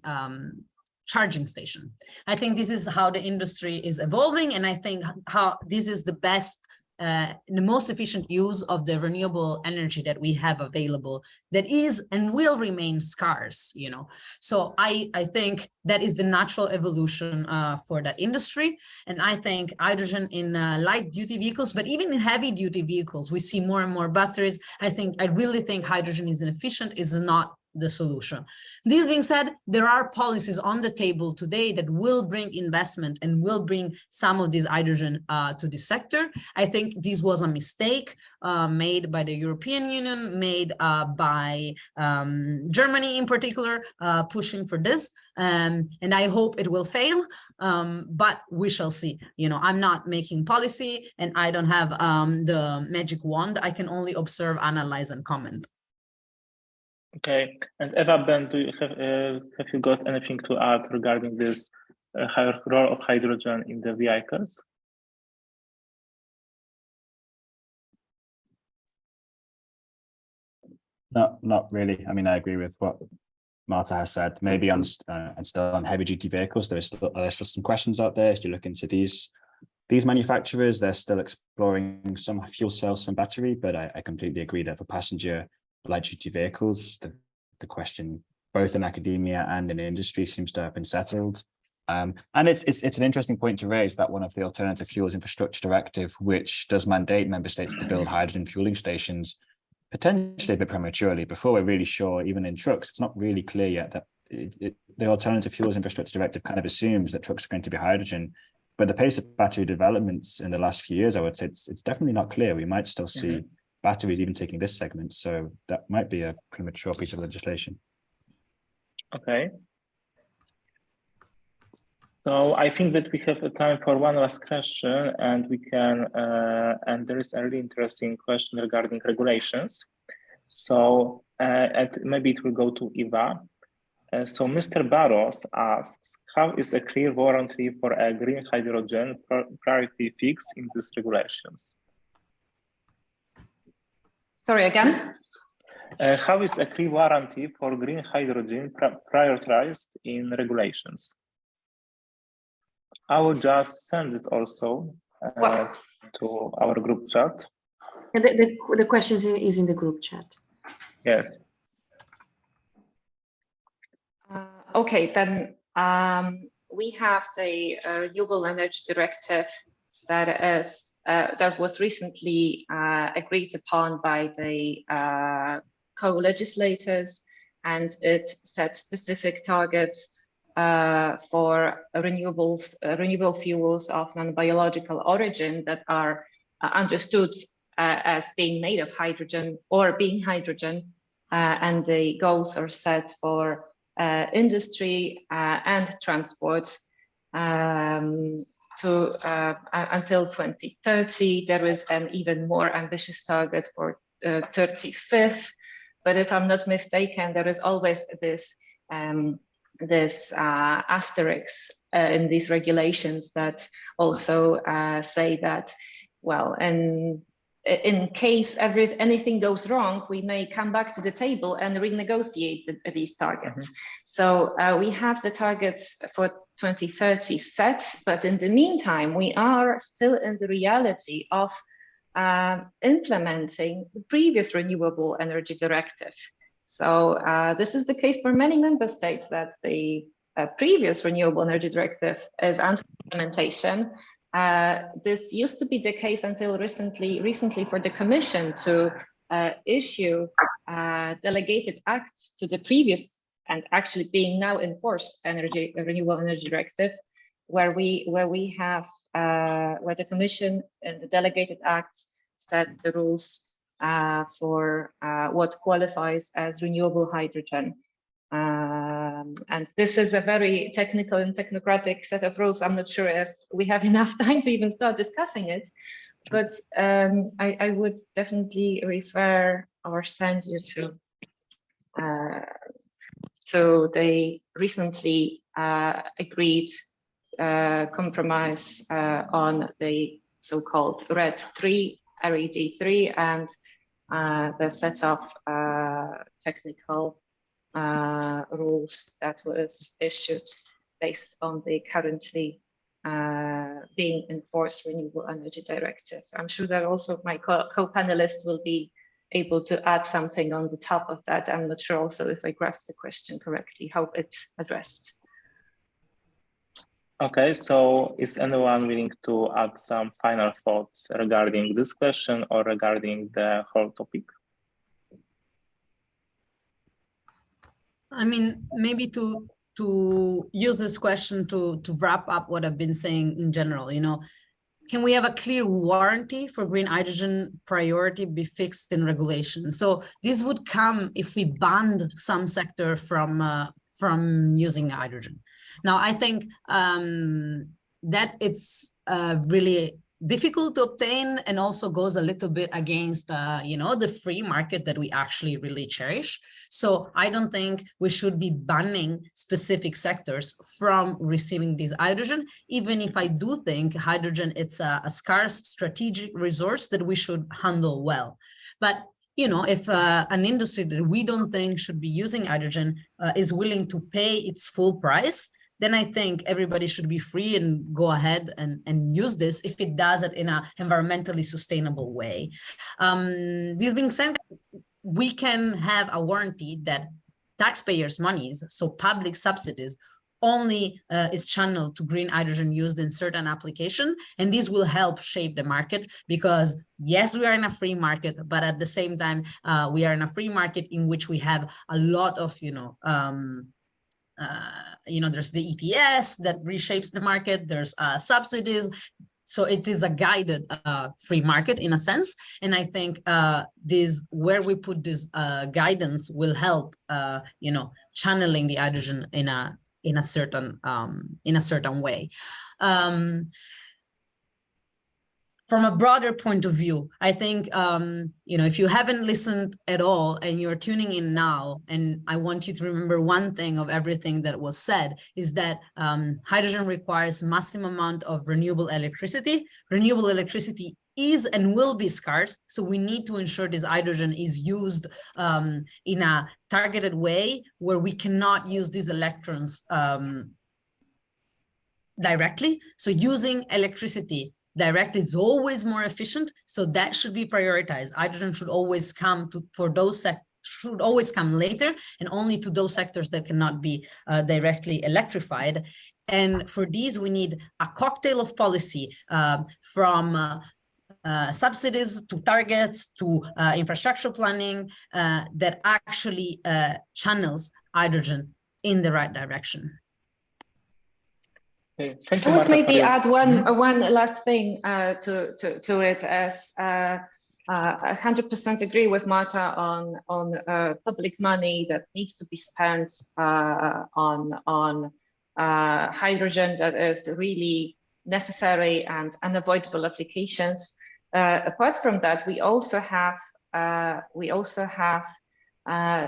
charging station. I think this is how the industry is evolving, and I think how this is the best, the most efficient use of the renewable energy that we have available, that is and will remain scarce, you know. So I think that is the natural evolution for the industry. And I think hydrogen in light duty vehicles, but even in heavy duty vehicles, we see more and more batteries. I really think hydrogen is inefficient, is not the solution. This being said, there are policies on the table today that will bring investment and will bring some of this hydrogen to the sector. I think this was a mistake made by the European Union, made by Germany in particular, pushing for this. And I hope it will fail, but we shall see. You know, I'm not making policy and I don't have the magic wand. I can only observe, analyze, and comment. Okay, and Eva, Ben, do you have you got anything to add regarding this higher role of hydrogen in the vehicles? No, not really. I mean, I agree with what Marta has said. Maybe on and still on heavy duty vehicles, there's still some questions out there. If you look into these manufacturers, they're still exploring some fuel cells, some battery, but I completely agree that for passenger light duty vehicles, the question both in academia and in industry seems to have been settled. And it's an interesting point to raise that one of the Alternative Fuels Infrastructure Directive, which does mandate member states to build hydrogen fueling stations, potentially a bit prematurely, before we're really sure, even in trucks, it's not really clear yet that the Alternative Fuels Infrastructure Directive kind of assumes that trucks are going to be hydrogen. But the pace of battery developments in the last few years, I would say it's definitely not clear. We might still see batteries even taking this segment. So that might be a premature piece of legislation. Okay. So I think that we have time for one last question, and we can, and there is a really interesting question regarding regulations. So maybe it will go to Eva. So Mr. Barros asks, how is a clear warranty for a green hydrogen priority fixed in these regulations? Sorry, again? How is a clear warranty for green hydrogen prioritized in regulations? I will just send it also to our group chat. The question is in the group chat. Yes. Okay, then we have the Renewable Energy Directive that was recently agreed upon by the co-legislators, and it sets specific targets for renewable fuels of non-biological origin that are understood as being made of hydrogen or being hydrogen, and the goals are set for industry and transport until 2030. There is an even more ambitious target for 35th, but if I'm not mistaken, there is always this asterisk in these regulations that also say that, well, and in case anything goes wrong, we may come back to the table and renegotiate these targets. So we have the targets for 2030 set, but in the meantime, we are still in the reality of implementing the previous Renewable Energy Directive. So this is the case for many member states, that the previous Renewable Energy Directive is under implementation. This used to be the case until recently for the Commission to issue delegated acts to the previous and actually being now enforced Renewable Energy Directive, where the Commission and the delegated acts set the rules for what qualifies as renewable hydrogen. And this is a very technical and technocratic set of rules. I'm not sure if we have enough time to even start discussing it, but I would definitely refer or send you to. So they recently agreed compromise on the so-called RED 3, RED 3, and the set of technical rules that was issued based on the currently being enforced Renewable Energy Directive. I'm sure that also my co-panelists will be able to add something on the top of that. I'm not sure also if I grasped the question correctly, how it's addressed. Okay, so is anyone willing to add some final thoughts regarding this question or regarding the whole topic? I mean, maybe to use this question to wrap up what I've been saying in general, you know, can we have a clear warranty for green hydrogen priority be fixed in regulation? So this would come if we banned some sector from using hydrogen. Now, I think that it's really difficult to obtain and also goes a little bit against, you know, the free market that we actually really cherish. So I don't think we should be banning specific sectors from receiving this hydrogen, even if I do think hydrogen, it's a scarce strategic resource that we should handle well. But you know, if an industry that we don't think should be using hydrogen is willing to pay its full price, then I think everybody should be free and go ahead and use this if it does it in an environmentally sustainable way. This being said, we can have a warranty that taxpayers' monies, so public subsidies, only is channeled to green hydrogen used in certain application, and this will help shape the market because yes, we are in a free market, but at the same time, we are in a free market in which we have a lot of, there's the ETS that reshapes the market, there's subsidies. So it is a guided free market in a sense. And I think where we put this guidance will help, channeling the hydrogen in a certain way. From a broader point of view, I think, if you haven't listened at all and you're tuning in now, and I want you to remember one thing of everything that was said, is that hydrogen requires massive amount of renewable electricity. Renewable electricity is and will be scarce, so we need to ensure this hydrogen is used in a targeted way where we cannot use these electrons directly. So using electricity directly is always more efficient, so that should be prioritized. Hydrogen should always come should always come later, and only to those sectors that cannot be directly electrified. And for these, we need a cocktail of policy from subsidies to targets to infrastructure planning that actually channels hydrogen in the right direction. Okay. Thank you, I would Marta, maybe add one last thing to it, as 100% agree with Marta on public money that needs to be spent on hydrogen that is really necessary and unavoidable applications. Apart from that, we also have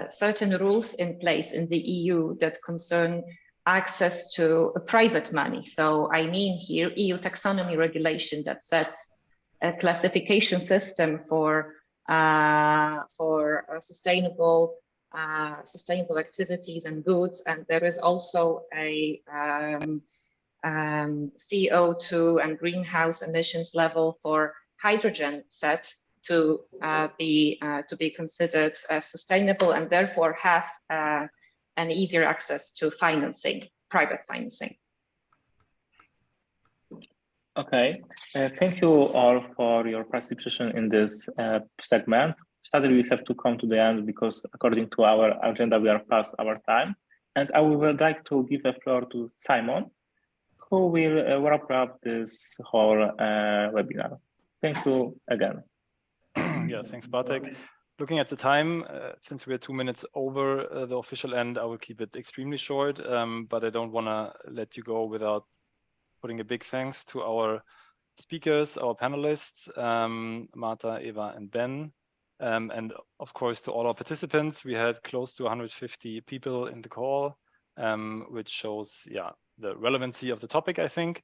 certain rules in place in the EU that concern access to private money. So I mean here EU taxonomy regulation that sets a classification system for sustainable activities and goods, and there is also a CO2 and greenhouse emissions level for hydrogen set to be considered as sustainable, and therefore have an easier access to financing, private financing. Okay, thank you all for your participation in this segment. Sadly, we have to come to the end because according to our agenda, we are past our time. And I would like to give the floor to Simon, who will wrap up this whole webinar. Thank you again. Yeah, thanks, Bartek. looking at the time, since we're 2 minutes over the official end, I will keep it extremely short, but I don't want to let you go without putting a big thanks to our speakers, our panelists, Marta, Eva, and Ben. And of course, to all our participants. We had close to 150 people in the call, which shows, yeah, the relevancy of the topic, I think.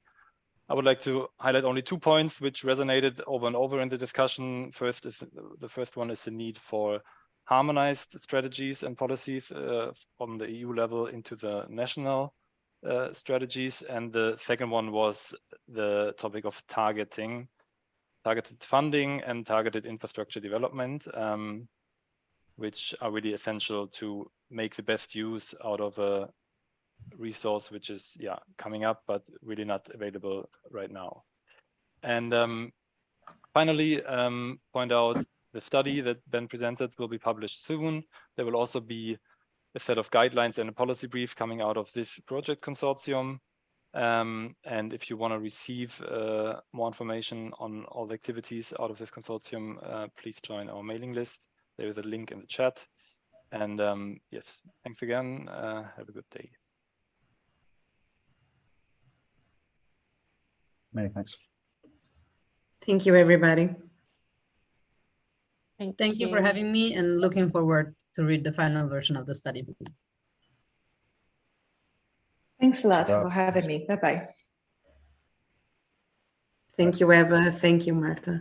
I would like to highlight only 2 points which resonated over and over in the discussion. The first one is the need for harmonized strategies and policies from the EU level into the national strategies. And the second one was the topic of targeted funding and targeted infrastructure development, which are really essential to make the best use out of a resource which is coming up but really not available right now. And finally, point out the study that Ben presented will be published soon. There will also be a set of guidelines and a policy brief coming out of this project consortium. And if you want to receive more information on all the activities out of this consortium, please join our mailing list. There is a link in the chat. And yes, thanks again. Have a good day. Many thanks. Thank you, everybody. Thank you for having me, and looking forward to read the final version of the study. Thanks a lot for having me. Bye-bye. Thank you, Eva. Thank you, Marta.